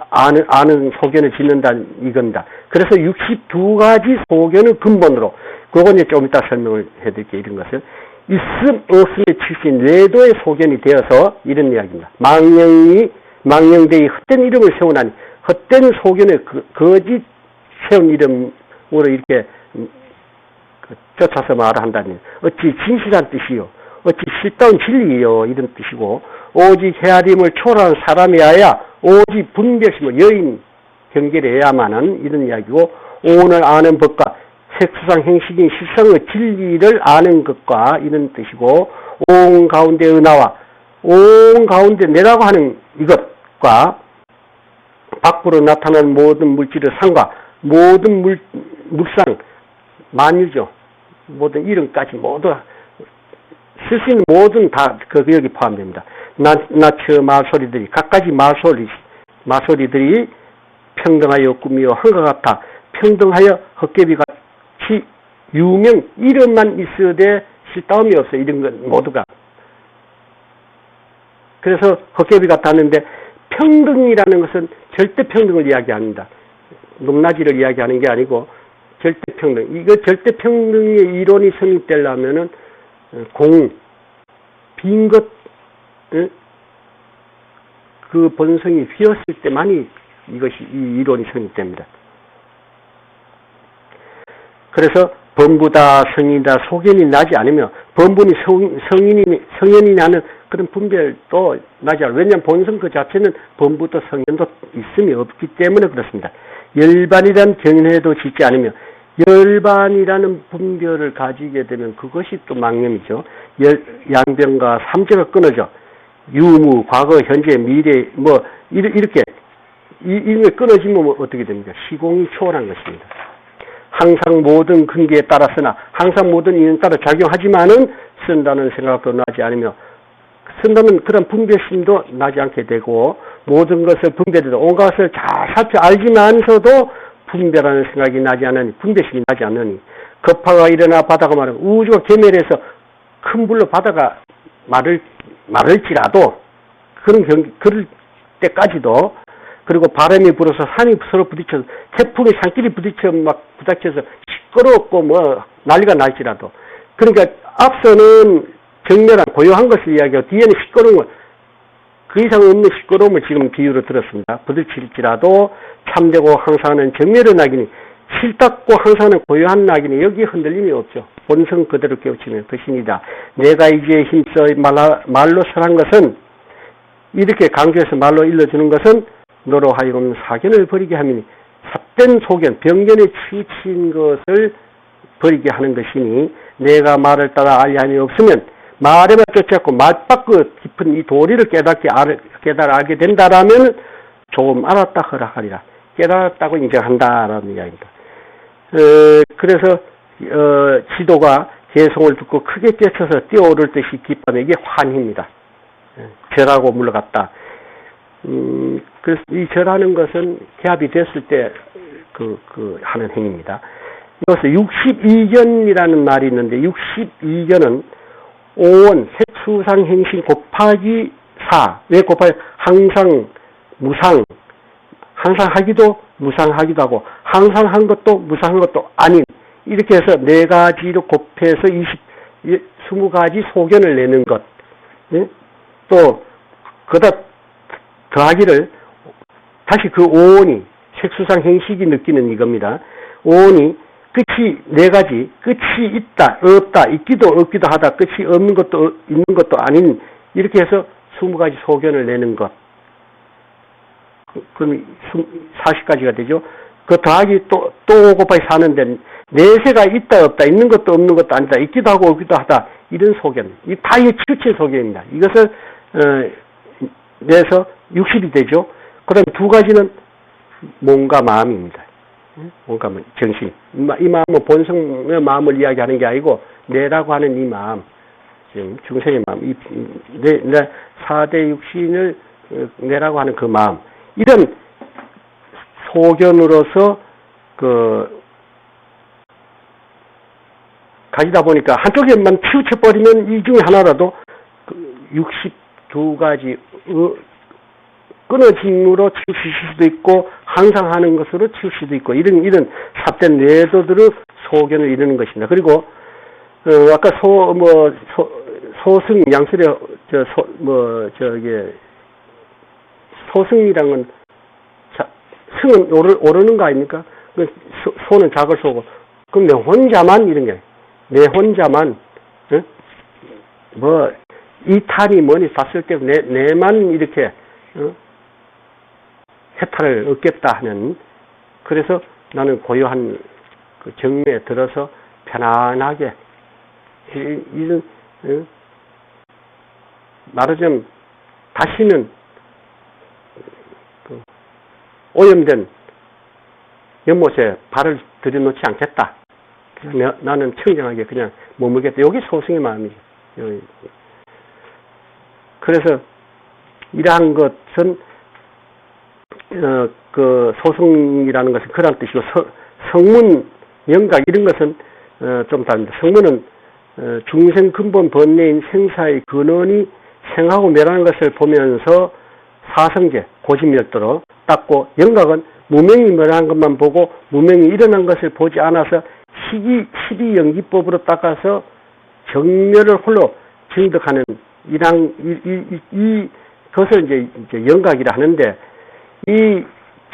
아는 소견을 짓는다는 이겁니다. 그래서 62가지 소견을 근본으로 그건 이제 좀 이따 설명을 해드릴게요. 이런 것을 있음 없음의 출신 외도의 소견이 되어서 이런 이야기입니다. 망령되이 헛된 이름을 세우나니 헛된 소견을 거짓 세운 이름으로 이렇게 쫓아서 말을 한다니 어찌 진실한 뜻이요 어찌 실다운 진리요 이런 뜻이고 오직 헤아림을 초월한 사람이어야 오직 분별심을 여인 경계해야만은 이런 이야기고 오늘 아는 법과 색수상 행식인 실상의 진리를 아는 것과 이런 뜻이고 온 가운데 은하와 온 가운데 내라고 하는 이것과 밖으로 나타난 모든 물질의 상과 모든 물상 만유죠. 모든 이름까지 모두 쓸 수 있는 모든 다 여기 포함됩니다. 나처 말소리들이 각가지 말소리들이 평등하여 꿈이요 한과 같아 평등하여 헛개비 같이 유명 이름만 있어도 실다움이 없어 이런 건 모두가. 그래서 헛개비 같았는데 평등이라는 것은 절대평등을 이야기합니다. 높낮이를 이야기하는 게 아니고 절대평등. 이거 절대평등의 이론이 성립되려면은 빈 것, 그 본성이 휘었을 때만이 이 이론이 성립됩니다. 그래서 범부다, 성인이다, 소견이 나지 않으며 범분이 성현이 나는 그런 분별도 나지 않아요. 왜냐하면 본성 그 자체는 범부도 성현도 있음이 없기 때문에 그렇습니다. 열반이란 경연에도 짓지 않으며 열반이라는 분별을 가지게 되면 그것이 또 망념이죠. 양변과 삼재가 끊어져 유무, 과거, 현재, 미래 이렇게 이런 게 끊어지면 어떻게 됩니까? 시공이 초월한 것입니다. 항상 모든 근기에 따라서나 항상 모든 인연에 따라 작용하지만은 쓴다는 생각도 나지 않으며 쓴다는 그런 분별심도 나지 않게 되고 모든 것을 분별해도 온갖 것을 잘 살펴 알지만서도 분별하는 생각이 나지 않으니 분별심이 나지 않으니 급파가 일어나 바다가 마르고 우주가 괴멸해서 큰 불로 바다가 마를지라도 그럴 때까지도 그리고 바람이 불어서 산이 서로 부딪혀서 태풍이 산끼리 부딪혀서 시끄럽고 난리가 날지라도 그러니까 앞서는 정렬한 고요한 것을 이야기하고 뒤에는 시끄러운 것 그 이상 없는 시끄러움을 지금 비유로 들었습니다. 부딪힐지라도 참되고 항상하는 정멸의 낙이니 실답고 항상하는 고요한 낙이니 여기에 흔들림이 없죠. 본성 그대로 깨우치면 것입니다. 내가 이제 힘써 말로 설한 것은 이렇게 강조해서 말로 일러주는 것은 너로 하여금 사견을 버리게 하니 삿된 소견, 병견에 치우친 것을 버리게 하는 것이니 내가 말을 따라 알리함이 없으면 말에만 쫓아고 말밖의 깊은 이 도리를 깨달아 알게 된다라면 조금 알았다 허락하리라. 깨달았다고 인정한다라는 이야기입니다. 그래서 지도가 개성을 듣고 크게 깨쳐서 뛰어오를 듯이 기뻐하며 이게 환희입니다. 절하고 물러갔다. 그래서 이 절하는 것은 개합이 됐을 때 하는 행위입니다. 이것은 62견이라는 말이 있는데 62견은 오원 색수상행신 곱하기 4. 왜 곱하기? 항상 무상, 항상 하기도 무상하기도 하고 항상 한 것도 무상한 것도 아닌 이렇게 해서 4가지로 곱해서 20가지 소견을 내는 것. 또 그다 더하기를 다시 그 오온이 색수상행식이 느끼는 이겁니다. 오온이 끝이 4가지, 끝이 있다, 없다, 있기도 없기도 하다, 끝이 없는 것도 있는 것도 아닌 이렇게 해서 20가지 소견을 내는 것. 그럼 40가지가 되죠. 그 더하기 또 곱하기 4는데 4세가 있다, 없다, 있는 것도 없는 것도 아니다, 있기도 하고 없기도 하다, 이런 소견. 이 다 치우친 소견입니다. 이것을 내서 60이 되죠. 그 다음에 2가지는 몸과 마음입니다. 뭔가 정신. 이 마음은 본성의 마음을 이야기하는 게 아니고 내라고 하는 이 마음, 지금 중생의 마음, 내 4대 육신을 내라고 하는 그 마음. 이런 소견으로서 가지다 보니까 한쪽에만 치우쳐버리면 이 중에 하나라도 62가지 끊어짐으로 치우칠 수도 있고 항상 하는 것으로 치우칠 수도 있고 이런 삿된 내도들의 소견을 이루는 것입니다. 그리고 아까 소승 양설의 소승이란 건 승은 오르는 거 아닙니까? 소는 작을 소고 그럼 내 혼자만 이런 게 내 혼자만 이탈이 뭐니 봤을 때 내만 이렇게 해탈을 얻겠다 하는, 그래서 나는 고요한 그 정매에 들어서 편안하게 이런 말하자면 다시는 오염된 연못에 발을 들여놓지 않겠다. 나는 청정하게 그냥 머물겠다. 여기 소승의 마음이죠. 그래서 이러한 것은 그 소승이라는 것은 그런 뜻이고 성문, 영각 이런 것은 좀 다릅니다. 성문은 중생 근본 번뇌인 생사의 근원이 생하고 멸하는 것을 보면서 사성제, 고집멸도로 닦고, 영각은 무명이 멸하는 것만 보고 무명이 일어난 것을 보지 않아서 시기연기법으로 닦아서 정멸을 홀로 증득하는 이것을 이제 영각이라 하는데, 이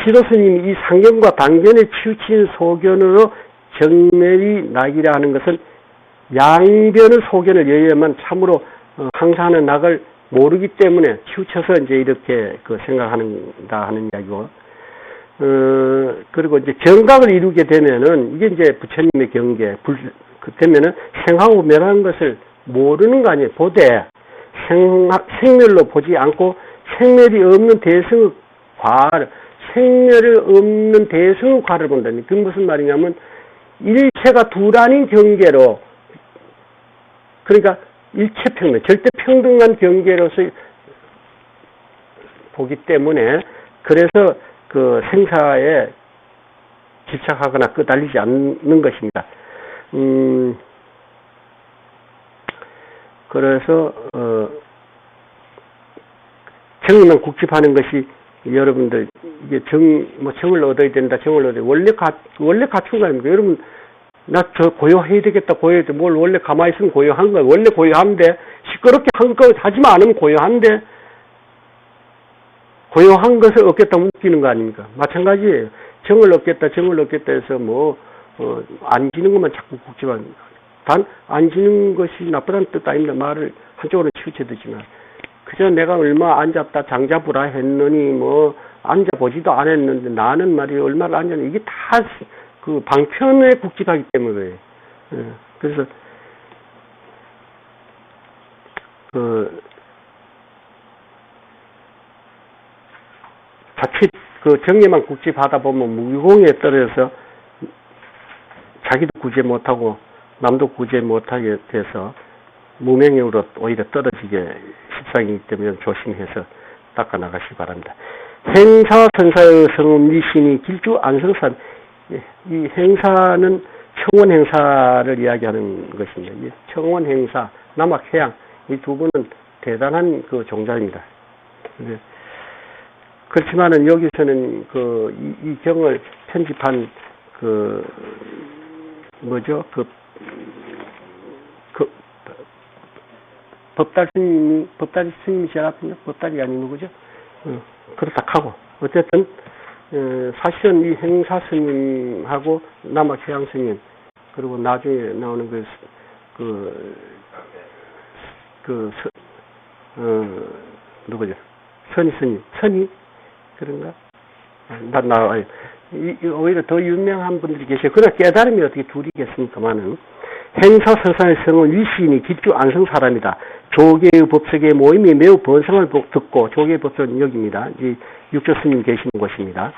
지도스님이 이 상견과 단견에 치우친 소견으로 정멸이 나기라 하는 것은 양변의 소견을 여야만 참으로 항상하는 낙을 모르기 때문에 치우쳐서 이제 이렇게 생각하는다 하는 이야기고, 그리고 이제 정각을 이루게 되면은 이게 이제 부처님의 경계, 되면은 생하고 멸하는 것을 모르는 거 아니에요. 보되 생멸로 보지 않고 생멸이 없는 대승의 생멸이 없는 대승의 과를 본다니. 그게 무슨 말이냐면 일체가 둘아닌 경계로, 그러니까 일체평등, 절대평등한 경계로서 보기 때문에, 그래서 그 생사에 집착하거나 끄달리지 않는 것입니다. 그래서 정의만 국집하는 것이, 여러분들 이게 정을 얻어야 된다, 정을 얻어야 원래 갖춘 거 아닙니까? 여러분, 나 저 고요해야 되겠다, 고요해야 돼. 뭘 원래 가만히 있으면 고요한 거야. 원래 고요한데, 시끄럽게 한 거 하지만 않으면 고요한데, 고요한 것을 얻겠다 웃기는 거 아닙니까? 마찬가지예요. 정을 얻겠다 해서 안 지는 것만 자꾸 국집하는, 단 안 지는 것이 나쁘다는 뜻 아닙니다. 말을 한쪽으로 치우쳐 듣지만, 그저 내가 얼마 앉았다 장자부라 했느니 앉아보지도 않았는데 나는 말이야 얼마나 앉았는데 이게 다 그 방편에 국집하기 때문에 그래요. 그래서 자칫 정예만 국집하다 보면 무공에 떨어져서 자기도 구제 못하고 남도 구제 못하게 돼서 무명으로 오히려 떨어지게 십상이기 때문에 조심해서 닦아나가시기 바랍니다. 행사선사의 성음 미신이 길주 안성산, 이 행사는 청원 행사를 이야기하는 것입니다. 청원 행사, 남학해양 이 두 분은 대단한 그 종자입니다. 그렇지만은 여기서는 이 경을 편집한 법달 스님이 제일 앞이냐? 법달이 아니면 그죠? 그렇다 하고 어쨌든 사실은 이 행사 스님하고 남학해양 스님 그리고 나중에 나오는 누구죠? 선희 스님, 선희 그런가? 오히려 더 유명한 분들이 계셔요. 그러나 깨달음이 어떻게 둘이겠습니까만은 행사선사의 성은 위시인이 길주 안성 사람이다. 조계의 법석의 모임이 매우 번성을 듣고 조계의 법석은 여기입니다. 이 육조 스님 계시는 곳입니다.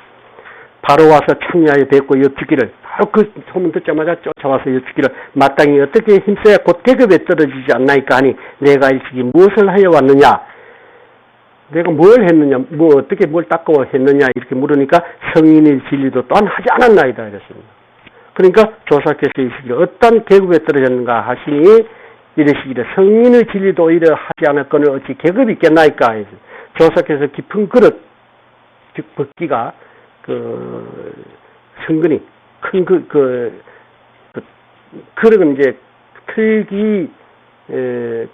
바로 와서 참여하여 뵙고 여쭙기를 바로 그 소문 듣자마자 쫓아와서 여쭙기를 마땅히 어떻게 힘써야 곧 계급에 떨어지지 않나이까 하니 내가 일찍이 무엇을 하여 왔느냐 내가 뭘 했느냐 어떻게 뭘 닦고 했느냐 이렇게 물으니까 성인의 진리도 또한 하지 않았나이다 이랬습니다. 그러니까 조사께서 이시기를 어떤 계급에 떨어졌는가 하시니 이러시기를 성인의 진리도 오히려 하지 않았거늘 어찌 계급이 있겠나이까 해서 조사께서 깊은 그릇 즉 법기가 성근이 큰 그릇은 이제 틀기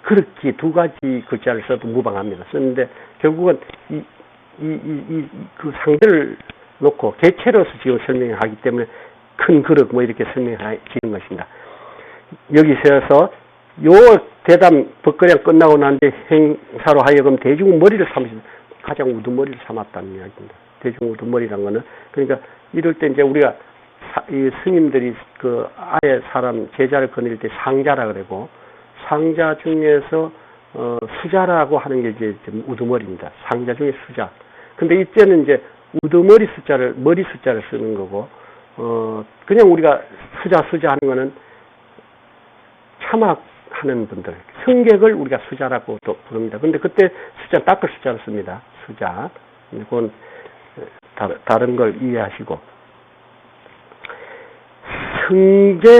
그릇기 두 가지 글자를 써도 무방합니다. 썼는데 결국은 그 상대를 놓고 개체로서 지금 설명하기 때문에 큰 그릇 뭐 이렇게 설명하는 것입니다. 여기서 요 대담 법거량 끝나고 난 뒤에 행사로 하여금 대중 머리를 삼으신 가장 우두머리를 삼았다는 이야기입니다. 대중 우두머리란 거는 그러니까 이럴 때 이제 우리가 이 스님들이 아예 사람 제자를 거닐 때 상자라 그러고 상자 중에서 수자라고 하는 게 이제 우두머리입니다. 상자 중에 수자. 근데 이때는 이제 우두머리 숫자를 머리 숫자를 쓰는 거고 그냥 우리가 수자 하는 거는 참학하는 분들 승객을 우리가 수자라고 또 부릅니다. 근데 그때 숫자 닦을 숫자를 씁니다. 수자. 그건 다른 걸 이해하시고 성제란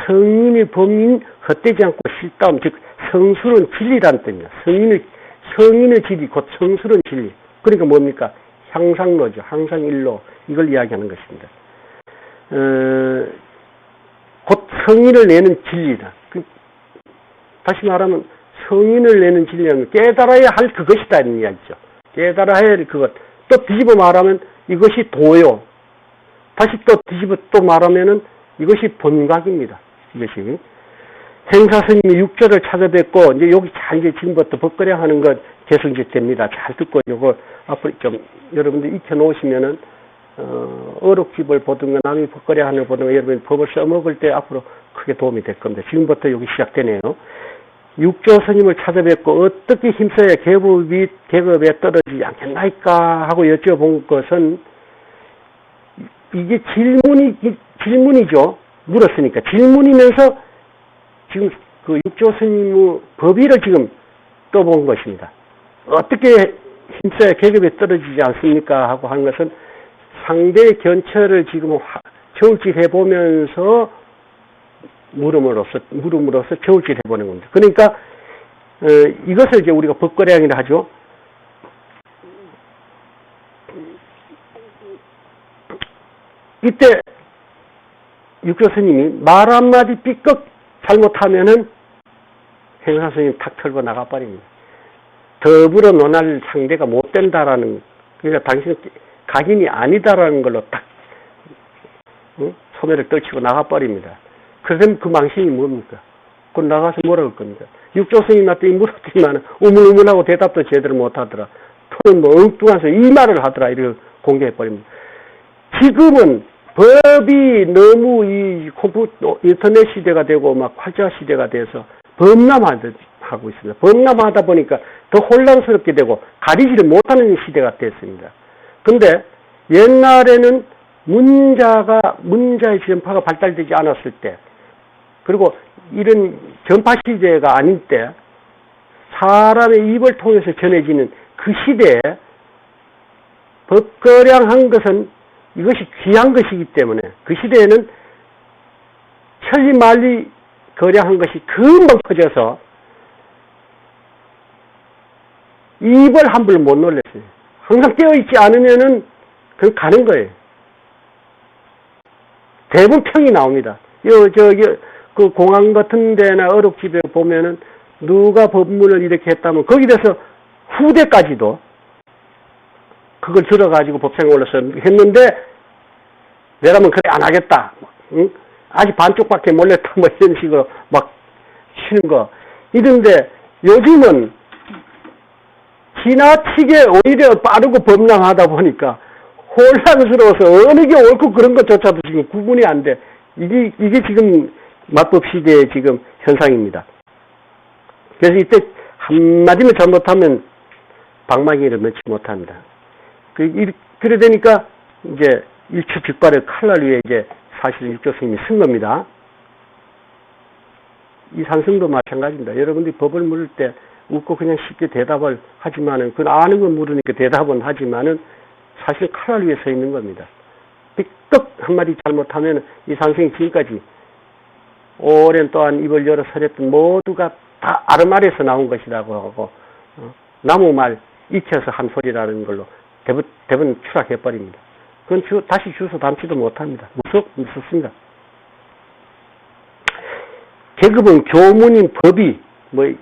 성인의 범인 헛되지 않고 실다움 즉 성스러운 진리란 뜻입니다. 성인의 진리 곧 성스러운 진리. 그러니까 뭡니까? 향상로죠. 항상일로 이걸 이야기하는 것입니다. 곧 성인을 내는 진리다. 다시 말하면 성인을 내는 진리는 깨달아야 할 그것이다 이런 이야기죠. 깨달아야 할 그것. 또 뒤집어 말하면 이것이 도요. 다시 또 뒤집어 또 말하면은 이것이 본각입니다. 이것이 행사스님이 육조를 찾아뵙고 이제 여기 잘 이제 지금부터 법거량 하는 것 계속 이제 됩니다. 잘 듣고 요거 앞으로 좀 여러분들 익혀 놓으시면은 어록집을 보든가 남이 법거량 하는 걸 보든가 여러분이 법을 써먹을 때 앞으로 크게 도움이 될 겁니다. 지금부터 여기 시작되네요. 육조 스님을 찾아뵙고 어떻게 힘써야 계급에 떨어지지 않겠나이까 하고 여쭤본 것은 이게 질문이죠. 물었으니까. 질문이면서 지금 그 육조 스님의 법의를 지금 떠본 것입니다. 어떻게 힘써야 계급에 떨어지지 않습니까? 하고 하는 것은 상대의 견처를 지금 저울질 해보면서 물음으로써 저울질 해보는 겁니다. 그러니까 이것을 이제 우리가 법거량이라 하죠. 이때 육조 스님이 말 한마디 삐끗 잘못하면은 행사 스님 탁 털고 나가버립니다. 더불어 논할 상대가 못 된다라는, 그러니까 당신은 각인이 아니다라는 걸로 딱 소매를 떨치고 나가버립니다. 그럼 그 망신이 뭡니까? 그건 나가서 뭐라 할 겁니까? 육조스님한테 물었더니만 우물우물하고 대답도 제대로 못하더라. 토는 뭐 엉뚱한 소리 이 말을 하더라. 이렇게 공개해버립니다. 지금은 법이 너무 이 인터넷 시대가 되고 막 활자 시대가 돼서 범람하고 있습니다. 범람하다 보니까 더 혼란스럽게 되고 가리지를 못하는 시대가 됐습니다. 근데 옛날에는 문자의 전파가 발달되지 않았을 때, 그리고 이런 전파 시대가 아닌 때, 사람의 입을 통해서 전해지는 그 시대에 법거량한 것은 이것이 귀한 것이기 때문에 그 시대에는 천리만리 거량한 것이 금방 퍼져서 입을 함부로 못 놀렸어요. 항상 깨어있지 않으면은 그건 가는 거예요. 대부분 평이 나옵니다. 그 공항 같은 데나 어록집에 보면은 누가 법문을 이렇게 했다면 거기에 대해서 후대까지도 그걸 들어가지고 법상에 올라서 했는데 내가면 그래 안 하겠다. 응? 아직 반쪽밖에 몰랐다. 뭐 이런 식으로 막 치는 거. 이런데 요즘은 지나치게 오히려 빠르고 범람하다 보니까 혼란스러워서 어느 게 옳고 그런 것조차도 지금 구분이 안 돼. 이게 지금 맞법 시대의 지금 현상입니다. 그래서 이때 한마디만 잘못하면 방망이를 넣지 못합니다. 그래 되니까 이제 일초즉발의 칼날 위에 이제 사실 육조스님이 쓴 겁니다. 이 산성도 마찬가지입니다. 여러분들이 법을 물을 때 웃고 그냥 쉽게 대답을 하지만은, 그 아는 걸 물으니까 대답은 하지만은 사실 칼날 위에 서 있는 겁니다. 삐끗 한마디 잘못하면 이 산성이 지금까지 오랜 동안 입을 열어 설했던 모두가 다 아르말에서 나온 것이라고 하고, 나무 말 익혀서 한 소리라는 걸로 대부분 추락해버립니다. 그건 다시 주워 담지도 못합니다. 무섭습니다. 계급은 교문인 법이, 뭐,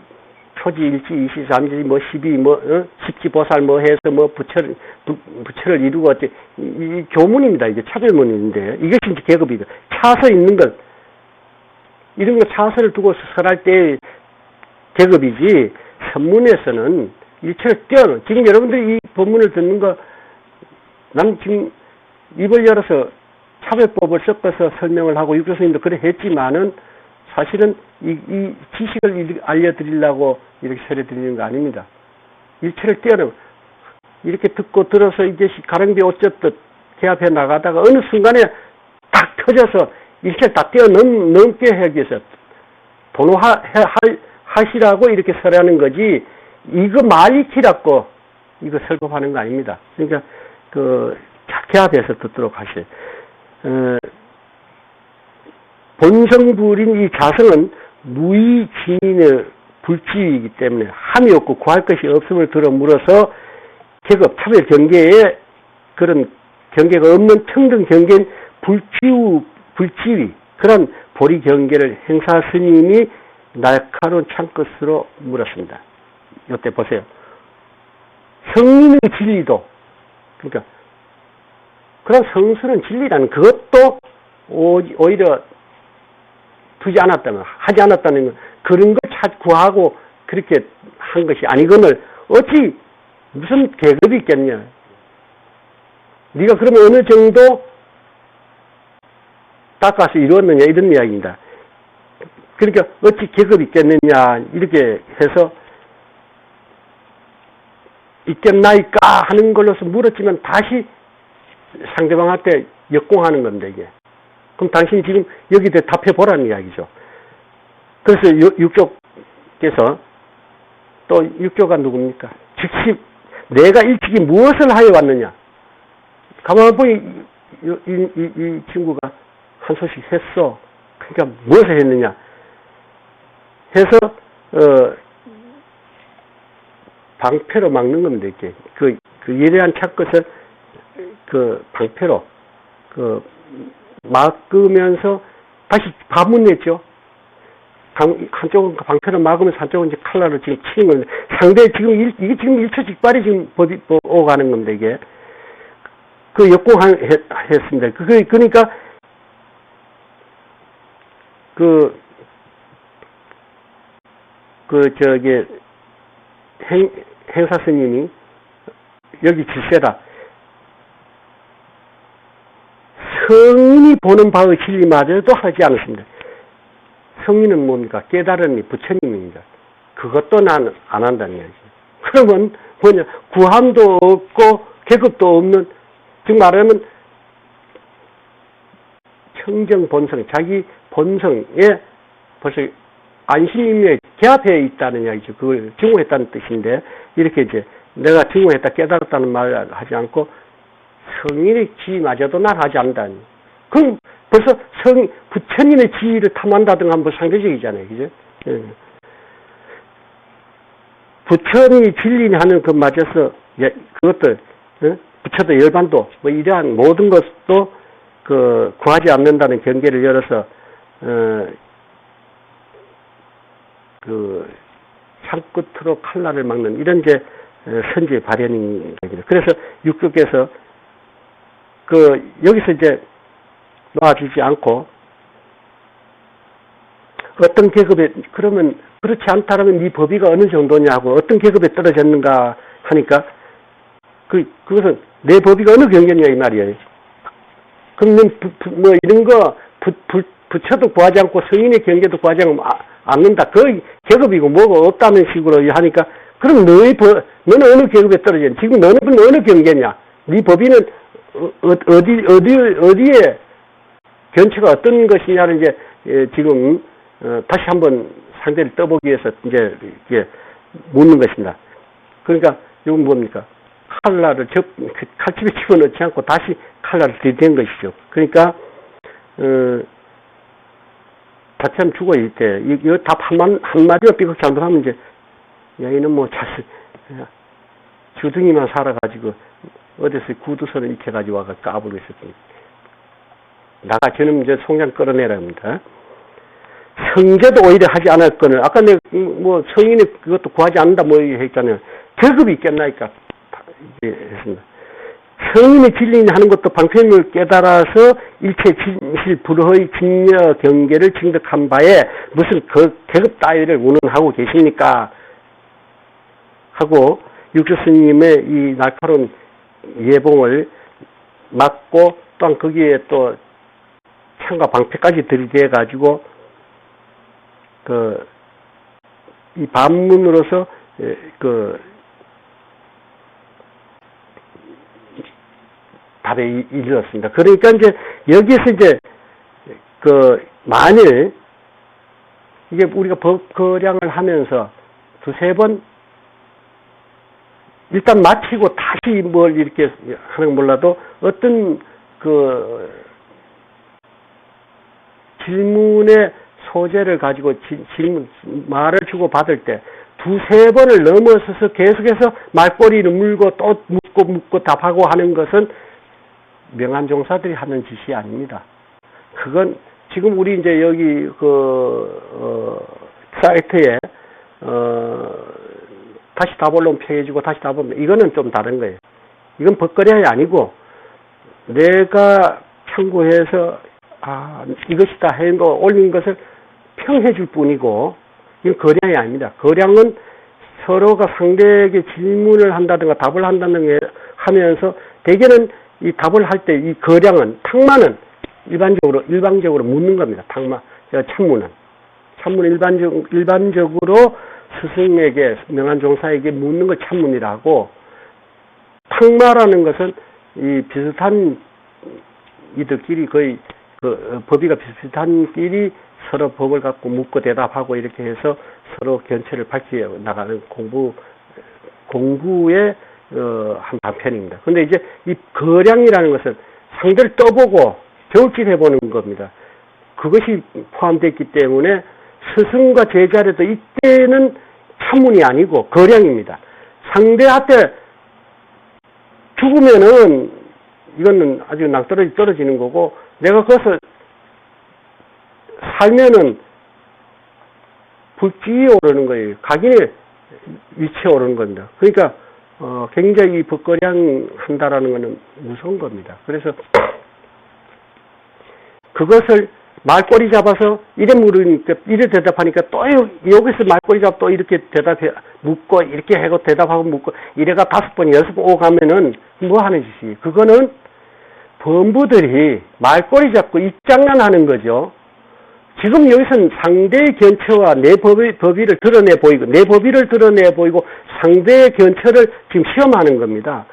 초지, 일지, 이시, 삼지, 뭐, 시비, 뭐, 십지보살, 뭐 해서, 뭐, 부처를 이루고, 이 교문입니다. 이게 차별문인데, 이것이 이제 계급이다. 차서 있는 것, 이런 거 차서를 두고 설할 때 계급이지, 선문에서는 일체를 떼어놓은, 지금 여러분들이 이 본문을 듣는 거, 난 지금 입을 열어서 차별법을 섞어서 설명을 하고 육조스님도 그래 했지만은 사실은 이 지식을 알려드리려고 이렇게 설해드리는 거 아닙니다. 일체를 떼어놓은, 이렇게 듣고 들어서 이제씩 가랑비 어쩌듯 개합해 나가다가 어느 순간에 딱 터져서 일체를 다 떼어넘게 하기 위해서 도노하시라고 이렇게 설하는 거지, 이거 말 익히라고 이거 설법하는 거 아닙니다. 그러니까 개합해서 듣도록 하세요. 본성불인 이 자성은 무의진인의 불지이기 때문에 함이 없고 구할 것이 없음을 들어 물어서 계급, 차별 경계에 그런 경계가 없는 평등 경계인 불지위, 그런 보리 경계를 행사 스님이 날카로운 창끝으로 물었습니다. 이때 보세요. 성인의 진리도, 그러니까 그런 성스러운 진리라는 그것도 오히려 두지 않았다면, 하지 않았다는 건 그런 걸 구하고 그렇게 한 것이 아니거늘 어찌 무슨 계급이 있겠냐. 네가 그러면 어느 정도 닦아서 이루었느냐, 이런 이야기입니다. 그러니까 어찌 계급이 있겠느냐 이렇게 해서 있겠나이까 하는 걸로서 물었지만 다시 상대방한테 역공하는 겁니다, 이게. 그럼 당신이 지금 여기에 답해 보라는 이야기죠. 그래서 육조께서, 또 육조가 누굽니까? 즉시 내가 일찍이 무엇을 하여 왔느냐. 가만히 보니 이 친구가 한 소식 했어. 그러니까 무엇을 했느냐 해서 방패로 막는 겁니다. 이렇게 그 예리한 착것을 방패로 막으면서 다시 반문했죠. 한쪽은 방패로 막으면서 한쪽은 이제 칼날로 지금 치는 겁니다. 상대 이게 지금 일초즉발이 지금 오가는 겁니다. 이게 역공했습니다. 그러니까 행사 스님이 여기 질세다. 성인이 보는 바의 진리마저도 하지 않았습니다. 성인은 뭡니까? 깨달은 이 부처님입니다. 그것도 난 안 한다는 얘기죠. 그러면 뭐냐? 구함도 없고 계급도 없는, 즉 말하면 청정 본성, 자기 본성에 벌써 안심에 개합해 있다는 이야기죠. 그걸 증오했다는 뜻인데, 이렇게 이제 내가 증오했다, 깨달았다는 말을 하지 않고 성인의 지위마저도 난 하지 않는다니. 그럼 벌써 부처님의 지위를 탐한다든가 하면 상대적이잖아요. 그죠? 예. 부처님이 진리니 하는 그 맞아서, 예, 그것도, 예? 부처도 열반도, 뭐 이러한 모든 것도 구하지 않는다는 경계를 열어서, 창끝으로 칼날을 막는 이런 이제 선지의 발현입니다. 그래서 육교께서 여기서 이제 놔주지 않고 어떤 계급에, 그러면 그렇지 않다라면 네 법위가 어느 정도냐고, 어떤 계급에 떨어졌는가 하니까 그것은 내 법위가 어느 경계냐 이 말이에요. 그럼 뭐 이런 거 부처도 구하지 않고 성인의 경계도 구하지 않는다. 그 계급이고 뭐가 없다는 식으로 하니까, 그럼 너는 어느 계급에 떨어졌냐? 지금 너는 어느 경계냐? 네 법위는 어디에 견체가 어떤 것이냐를 이제 지금 다시 한번 상대를 떠보기 위해서 이제 이렇게 묻는 것입니다. 그러니까 이건 뭡니까? 칼날을 칼집에 집어넣지 않고 다시 칼날을 들이댄 것이죠. 그러니까 자체는 죽어 있을 때 이거 답 한마디로 삐걱 잘못하면 이제 이는 뭐 자식 주둥이만 살아가지고 어디서 구두선을 익혀가지고 와가 까불고 있었습니다. 나가 저는 이제 송장 끌어내라 합니다. 성제도 오히려 하지 않았거늘, 아까 내가 뭐 성인이 그것도 구하지 않는다 뭐 했잖아요. 계급이 있겠나니까 이게 했습니다. 성인의 진리니 하는 것도 방편임을 깨달아서 일체 진실 불허의 진여 경계를 증득한 바에 무슨 계급 따위를 운운하고 계십니까? 하고 육조 스님의 이 날카로운 예봉을 막고 또한 거기에 또 창과 방패까지 들이대 가지고 이 반문으로서 답에 이르렀습니다. 그러니까 이제 여기에서 이제 만일 이게 우리가 법거량을 하면서 두세 번 일단 마치고 다시 뭘 이렇게 하는 건 몰라도 어떤 질문의 소재를 가지고 말을 주고 받을 때 두세 번을 넘어서서 계속해서 말꼬리를 물고 또 묻고 답하고 하는 것은 명한종사들이 하는 짓이 아닙니다. 그건 지금 우리 이제 여기 사이트에 다시 답을론 펴해주고 다시 답을, 이거는 좀 다른 거예요. 이건 법거량이 아니고 내가 참고해서 이것이다 해도 올린 것을 평해 줄 뿐이고, 이건 거량이 아닙니다. 거량은 서로가 상대에게 질문을 한다든가 답을 한다든가 하면서 대개는 이 답을 할 때 이 거량은, 탕마는 일방적으로 묻는 겁니다. 참문은 일반적으로 스승에게, 명한종사에게 묻는 걸 참문이라고, 탕마라는 것은 이 비슷한 이들끼리 거의 법위가 비슷한 끼리 서로 법을 갖고 묻고 대답하고 이렇게 해서 서로 견체를 밝혀 나가는 공부의 한 단편입니다. 근데 이제 이 거량이라는 것은 상대를 떠보고 겨울질 해보는 겁니다. 그것이 포함되어 있기 때문에 스승과 제자라도 이때는 참문이 아니고 거량입니다. 상대한테 죽으면은 이거는 아주 낭떠러지 떨어지는 거고, 내가 거기서 살면은 불지에 오르는 거예요. 각인의 위치에 오르는 겁니다. 그러니까 굉장히 법거량 한다라는 것은 무서운 겁니다. 그래서 그것을 말꼬리 잡아서 이래 물으니까, 이래 대답하니까 또 여기서 말꼬리 잡고 또 이렇게 묻고, 이렇게 하고 대답하고 묻고, 이래가 5번, 6번 오고 가면은 뭐 하는 짓이? 그거는 범부들이 말꼬리 잡고 입장난 하는 거죠. 지금 여기서는 상대의 견처와 내 법위를 드러내 보이고, 내 법위를 드러내 보이고, 상대의 견처를 지금 시험하는 겁니다.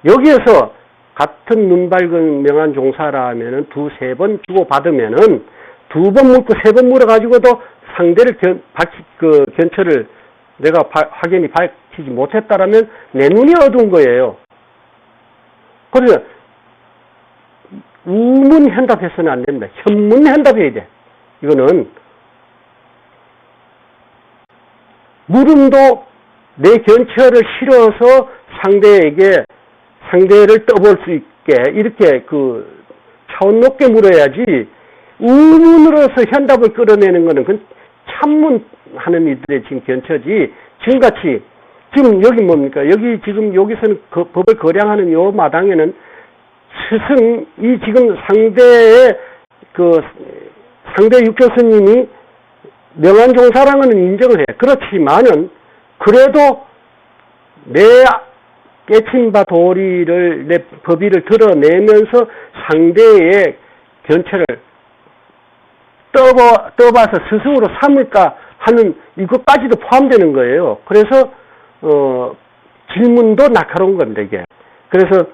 여기에서 같은 눈 밝은 명한 종사라면은 2-3번 주고받으면은 2번 묻고 3번 물어가지고도 상대를 견처를 내가 확연히 밝히지 못했다라면 내 눈이 어두운 거예요. 그래서 우문현답해서는 안 된다. 현문현답해야 돼. 이거는 물음도 내 견처를 실어서 상대를 떠볼 수 있게 이렇게 차원 높게 물어야지, 우문으로서 현답을 끌어내는 거는 그건 참문하는 이들의 지금 견처지. 지금같이 지금 여기 뭡니까? 여기서는 법을 거량하는 요 마당에는 스승이 지금 상대 육교스님이 명한종사라는 인정을 해. 그렇지만은 그래도 내 깨친 바 도리를, 내 법위를 드러내면서 상대의 견처를 떠봐서 스승으로 삼을까 하는 이것까지도 포함되는 거예요. 그래서 질문도 날카로운 겁니다, 이게. 그래서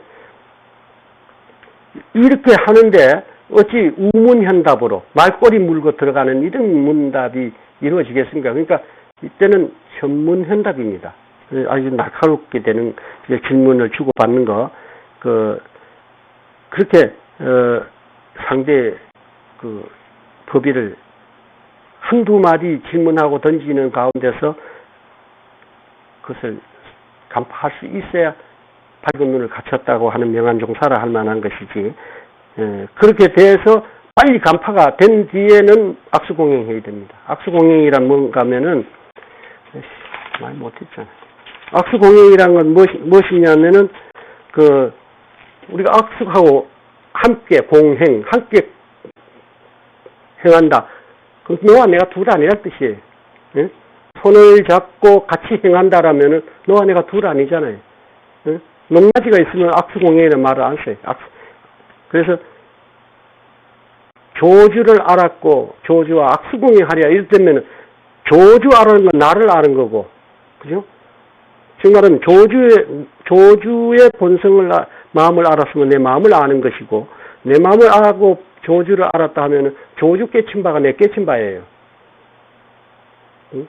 이렇게 하는데 어찌 우문현답으로 말꼬리 물고 들어가는 이런 문답이 이루어지겠습니까? 그러니까 이때는 현문현답입니다. 아주 날카롭게 되는 질문을 주고받는 거, 그렇게 상대 법위를 한두 마디 질문하고 던지는 가운데서 그것을 간파할 수 있어야 밝은 눈을 갖췄다고 하는 명한종사라 할 만한 것이지, 그렇게 돼서 빨리 간파가 된 뒤에는 악수공행해야 됩니다. 악수공행이란 뭔가 하면은, 말 못했잖아. 악수공행이란 건 무엇이냐면은, 우리가 악수하고 함께 공행, 함께 행한다. 그럼 너와 내가 둘 아니란 뜻이에요. 응? 손을 잡고 같이 행한다라면은 너와 내가 둘 아니잖아요. 응? 높낮이가 있으면 악수공행이라는 말을 안 써요. 그래서 조주를 알았고 조주와 악수공행하랴 이럴 때면은 조주 아는 건 나를 아는 거고, 그죠? 즉 말은 조주의 본성을 마음을 알았으면 내 마음을 아는 것이고, 내 마음을 알고 조주를 알았다 하면은 조주 깨친 바가 내 깨친 바예요. 응?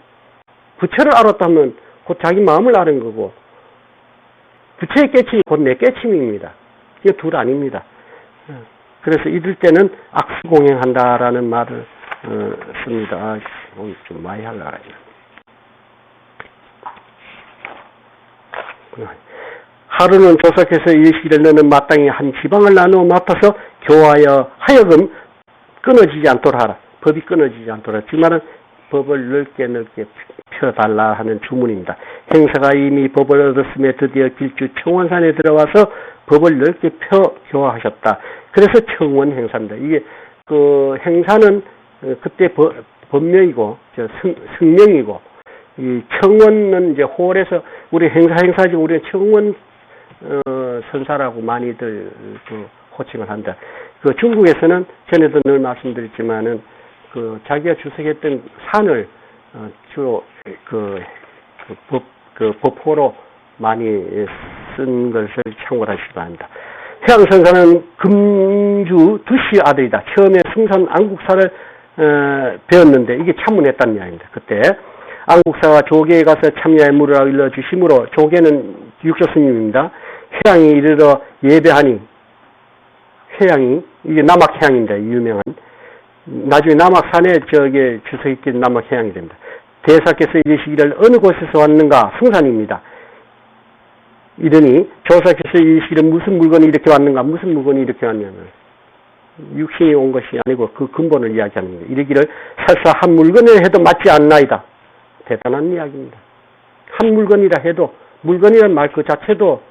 부처를 알았다 하면 곧 자기 마음을 아는 거고, 부처의 깨침이 곧 내 깨침입니다. 이게 둘 아닙니다. 그래서 이럴 때는 악수공행한다라는 말을 씁니다. 오늘 좀 많이 하려고 그래요. 하루는 조석해서 일시를 너는 마땅히 한 지방을 나누어 맡아서 교하여 하여금 끊어지지 않도록 하라. 법이 끊어지지 않도록 하라. 즉 말은 법을 넓게 펴달라 하는 주문입니다. 행사가 이미 법을 얻었음에 드디어 길주 청원산에 들어와서 법을 넓게 펴 교화하셨다. 그래서 청원 행사입니다. 이게 행사는 그때 법명이고 승명이고, 이 청원은 이제 홀에서 우리 행사지 우리는 청원 선사라고 많이들 호칭을 한다. 중국에서는 전에도 늘 말씀드렸지만은 자기가 주석했던 산을 주로 법호로 많이 쓴 것을 참고하시기 바랍니다. 해양선사는 금주 두씨 아들이다. 처음에 승선 안국사를 배웠는데 이게 참문했다는 이야기입니다. 그때 안국사가 조계에 가서 참야에 물을 일러주심으로, 조계는 육조스님입니다. 해양이 이르러 예배하니, 해양이 이게 남악해양입니다. 유명한. 나중에 남악산에 주석있게 남악해양이 됩니다. 대사께서 이르시기를 어느 곳에서 왔는가? 승산입니다. 이러니 조사께서 이르시기를 무슨 물건이 이렇게 왔는가? 무슨 물건이 이렇게 왔냐면 육신이 온 것이 아니고 그 근본을 이야기하는 겁니다. 이르기를 설사 한 물건을 해도 맞지 않나이다. 대단한 이야기입니다. 한 물건이라 해도, 물건이라는 말 그 자체도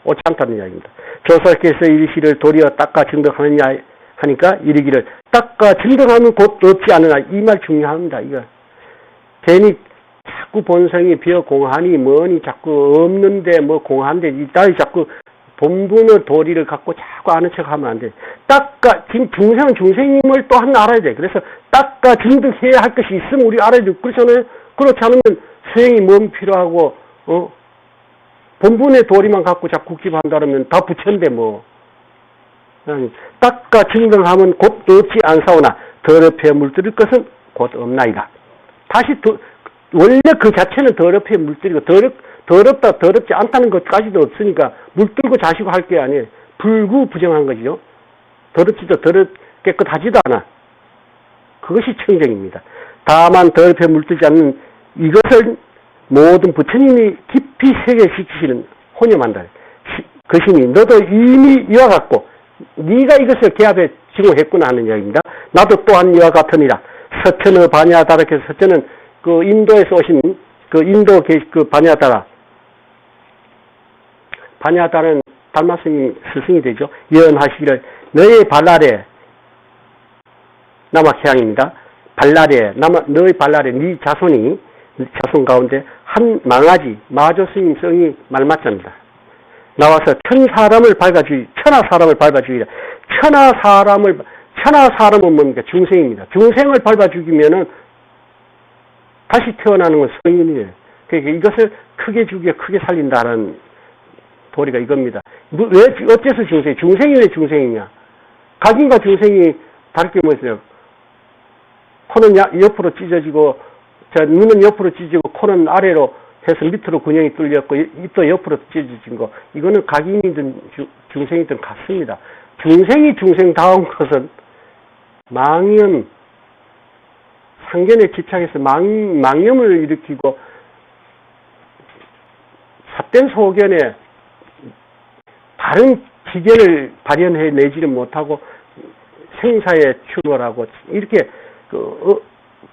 옳지 않다는 이야기입니다. 조사께서 이르시기를 도리어 닦아 증득하느냐 하니까 이르기를 닦아 증득하면 곧 없지 않으나. 이 말 중요합니다. 이거 괜히 자꾸 본성이 비어공하니 뭐니 자꾸 없는데 뭐 공한데 이따위 자꾸 본분의 도리를 갖고 자꾸 아는 척하면 안 돼. 닦아 지금 중생은 중생임을 또 한 알아야 돼. 그래서 닦아 증득해야 할 것이 있으면 우리 알아야 돼. 그렇잖아요. 그렇지 않으면 수행이 뭔 필요하고 본분의 도리만 갖고 자꾸 기반한다면 다 부처인데 뭐. 닦아 증득하면 곧 없지 않사오나 더럽혀 물들일 것은 곧 없나이다. 다시 원래 그 자체는 더럽혀 물들이고 더럽다 더럽지 않다는 것까지도 없으니까 물들고 자시고 할 게 아니에요. 불구부정한 거죠. 더럽지도 깨끗하지도 않아. 그것이 청정입니다. 다만 더럽혀 물들지 않는 이것을 모든 부처님이 깊이 세계시키시는 혼념한다. 그심이 너도 이미 이와 같고 네가 이것을 개합에 증오했구나 하는 이야기입니다. 나도 또한 이와 같으니라. 서천의 바냐다라께서 서천은 그 인도에서 오신 그 인도 그 바냐다라. 바냐다라는 달마스님 스승이 되죠. 예언하시기를 너의 발날에 남악해양입니다. 발날에 너의 발날에 네 자손 가운데 한 망아지 마조 스님 성이 말맞잡니다. 나와서 천하 사람을 밟아 죽이라. 천하 사람은 뭡니까? 중생입니다. 중생을 밟아 죽이면은 다시 태어나는 건 성인이에요. 그러니까 이것을 크게 죽여 크게 살린다는 도리가 이겁니다. 왜 어째서 중생이 왜 중생이냐? 각인과 중생이 다를 게 뭐 있어요? 코는 옆으로 찢어지고 눈은 옆으로 찢어지고 코는 아래로 해서 밑으로 근형이 뚫렸고 입도 옆으로 찢어진 거. 이거는 각인이든 중생이든 같습니다. 중생이 중생다운 것은 망념, 상견에 집착해서 망념을 일으키고 삿된 소견에 다른 기견을 발현해내지를 못하고 생사에 출몰하고 이렇게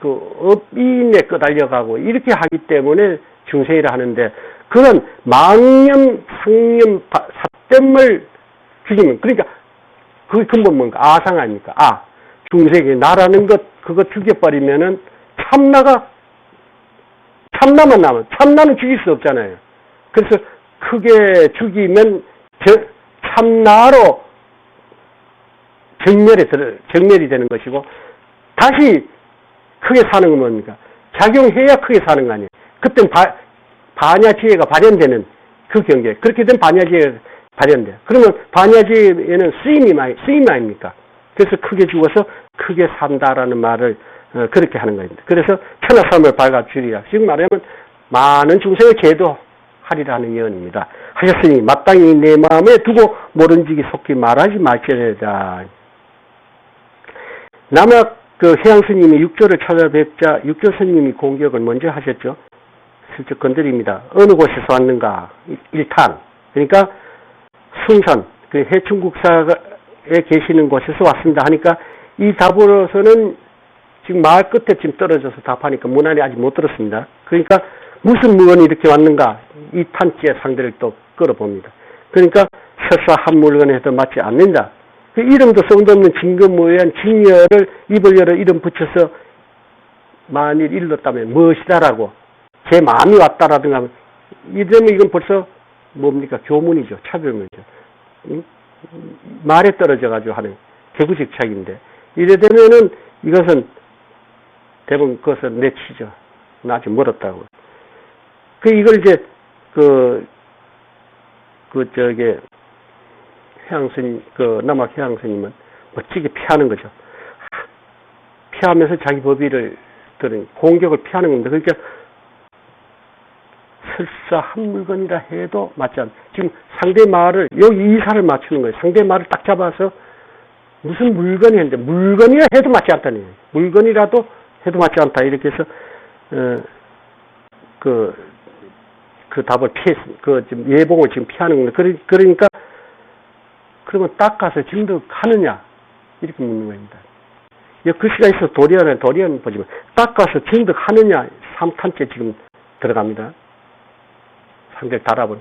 업인에 끄달려가고 이렇게 하기 때문에 중생이라 하는데 그런 망념, 상념, 삿됨을 죽이면 그러니까 그게 근본 뭔가? 아상 아닙니까? 중생이 나라는 것 그거 죽여버리면은 참나만 남아. 참나는 죽일 수 없잖아요. 그래서 크게 죽이면 참나로 정멸이 되는 것이고 다시 크게 사는 건 뭡니까? 작용해야 크게 사는 거 아니에요. 그땐 반야지혜가 발현되는 그 경계. 그렇게 된 반야지혜가 발현돼. 그러면 반야지혜에는 쓰임 아닙니까? 그래서 크게 죽어서 크게 산다라는 말을 그렇게 하는 겁니다. 그래서 천하삼을 밝아주리라. 지금 말하면 많은 중생을 제도하리라 하는 예언입니다. 하셨으니 마땅히 내 마음에 두고 모른지기 속히 말하지 마시리라. 남학 해양 스님이 육조를 찾아뵙자 육조 스님이 공격을 먼저 하셨죠. 슬쩍 건드립니다. 어느 곳에서 왔는가? 일탄. 그러니까 승선, 해충국사에 계시는 곳에서 왔습니다 하니까 이 답으로서는 지금 마을 끝에 지금 떨어져서 답하니까 문안이 아직 못 들었습니다. 그러니까 무슨 물건이 이렇게 왔는가? 이 탄지의 상대를 또 끌어봅니다. 그러니까 설사 한 물건에 해도 맞지 않는다. 그 이름도 성도 없는 징검무예한 징여를 입을 열어 이름 붙여서 만일 일렀다면 무엇이다라고 제 마음이 왔다라든가 이러면 이건 벌써 뭡니까? 교문이죠. 차별문이죠. 말에 떨어져가지고 하는 개구식 착인데 이래 되면은 이것은 대부분 그것은 내치죠. 아주 멀었다고. 이걸 이제 해양스님, 남학 해양스님은 멋지게 피하는 거죠. 피하면서 자기 법의를 들은 공격을 피하는 겁니다. 그러니까 설사 한 물건이라 해도 맞지 않다. 지금 상대 말을, 여기 이사를 맞추는 거예요. 상대 말을 딱 잡아서 무슨 물건이 했는데, 물건이라 해도 맞지 않다는 거예요. 물건이라도 해도 맞지 않다. 이렇게 해서, 그 답을 지금 예봉을 지금 피하는 겁니다. 그러니까, 그러면 닦아서 증득하느냐? 이렇게 묻는 겁니다. 글씨가 있어서 도리어는 보지만, 닦아서 증득하느냐? 3탄째 지금 들어갑니다. 상대를 달아버려.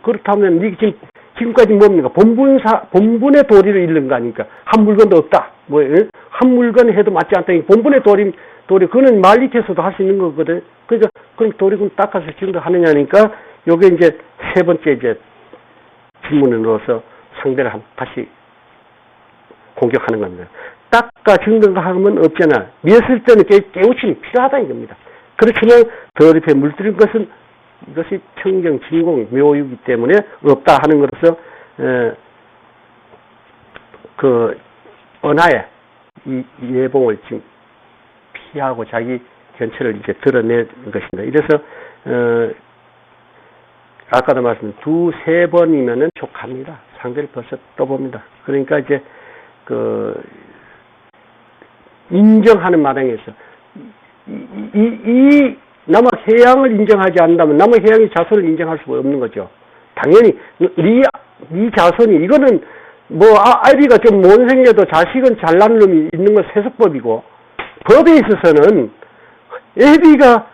그렇다면, 지금 지금까지 뭡니까? 본분의 도리를 잃는 거 아닙니까? 한 물건도 없다. 뭐, 한 물건 해도 맞지 않다. 본분의 도리, 그거는 말리켜서도 할 수 있는 거거든. 그러니까, 그럼 도리군 닦아서 지금도 하느냐니까, 요게 이제 세 번째 이제 질문으로서 상대를 다시 공격하는 겁니다. 닦아 증거하면 없잖아. 미었을 때는 깨우침이 필요하다 이겁니다. 그렇지만 더 옆에 물들인 것은 이것이 평경, 진공, 묘유이기 때문에 없다 하는 것으로서 그 언하에 이 예봉을 지금 피하고 자기 견체를 이제 드러낸 것입니다. 이래서 아까도 말씀드린 두세 번이면은 족합니다. 상대를 벌써 떠봅니다. 그러니까 이제 그 인정하는 마당에서 이 남학 해양을 인정하지 않는다면 남학 해양의 자손을 인정할 수가 없는 거죠. 당연히 네 자손이 이거는 뭐 아이비가 좀 못생겨도 자식은 잘난 놈이 있는 건 세속법이고 법에 있어서는 애비가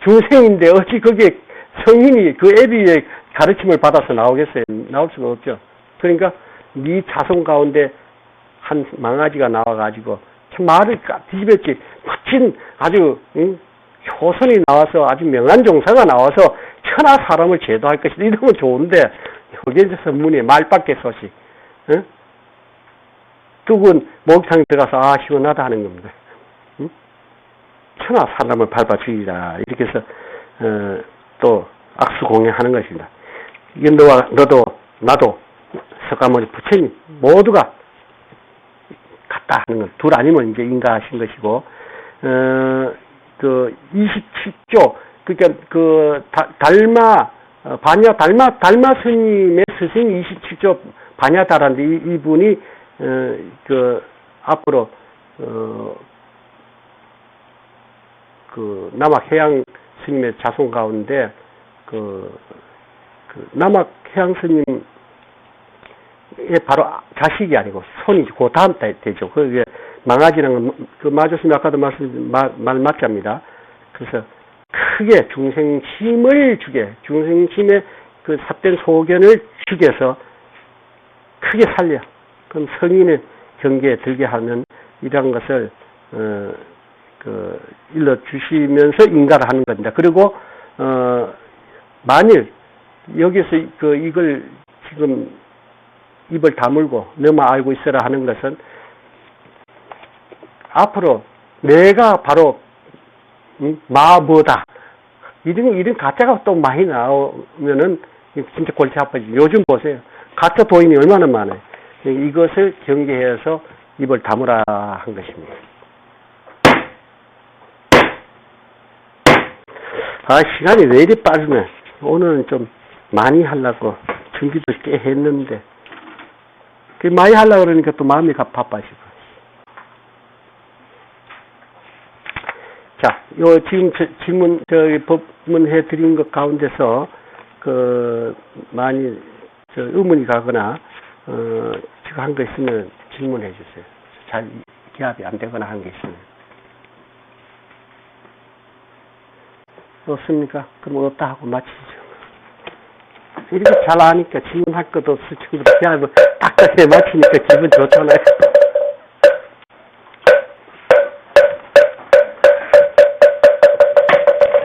중생인데 어찌 그게 성인이 그 애비의 가르침을 받아서 나오겠어요? 나올 수가 없죠. 그러니까 네 자손 가운데 한 망아지가 나와가지고 참 말을 뒤집었지. 마침 아주 효선이 나와서 아주 명한 종사가 나와서 천하 사람을 제도할 것이다. 이러면 좋은데 여기에 이제 선문에 말밖의 소식. 응? 뚝은 목욕탕에 들어가서 시원하다 하는 겁니다. 응? 천하 사람을 밟아 죽이라. 이렇게 해서 또 악수공예하는 것입니다. 이게 너도 나도 석가모니 부처님 모두가 같다 하는 것. 둘 아니면 이제 인가하신 것이고 그 27조 그러니까 그 달마 스님의 스승 27조 반야다라는데 이분이 그 앞으로 그 남학 해양 스님의 자손 가운데 그 남학 해양 스님의 바로 자식이 아니고 손이 그 다음 달 되죠. 그게 망아지는 그 마조스님 아까도 말 맞잡니다. 그래서 크게 중생심을 주게 중생심의 그 삿된 소견을 죽여서 크게 살려. 그럼 성인의 경계에 들게 하는 이런 것을 일러 주시면서 인가를 하는 겁니다. 그리고 만일 여기서 이걸 지금 입을 다물고 너만 알고 있어라 하는 것은 앞으로 내가 바로 마뭐다 이런 가짜가 또 많이 나오면은 진짜 골치 아파지. 요즘 보세요. 가짜 도인이 얼마나 많아요. 이것을 경계해서 입을 다무라 한 것입니다. 시간이 왜 이리 빠르네. 오늘은 좀 많이 하려고 준비도 꽤 했는데 많이 하려고 그러니까 또 마음이 바빠지고. 자, 지금 질문, 법문해 드린 것 가운데서, 많이, 의문이 가거나, 지금 한 거 있으면 질문해 주세요. 잘 기합이 안 되거나 한 게 있으면. 없습니까? 그럼 없다 하고 마치죠. 이렇게 잘 아니까 질문할 것도 없을 정도로 기합을 딱딱하게 마치니까 기분 좋잖아요.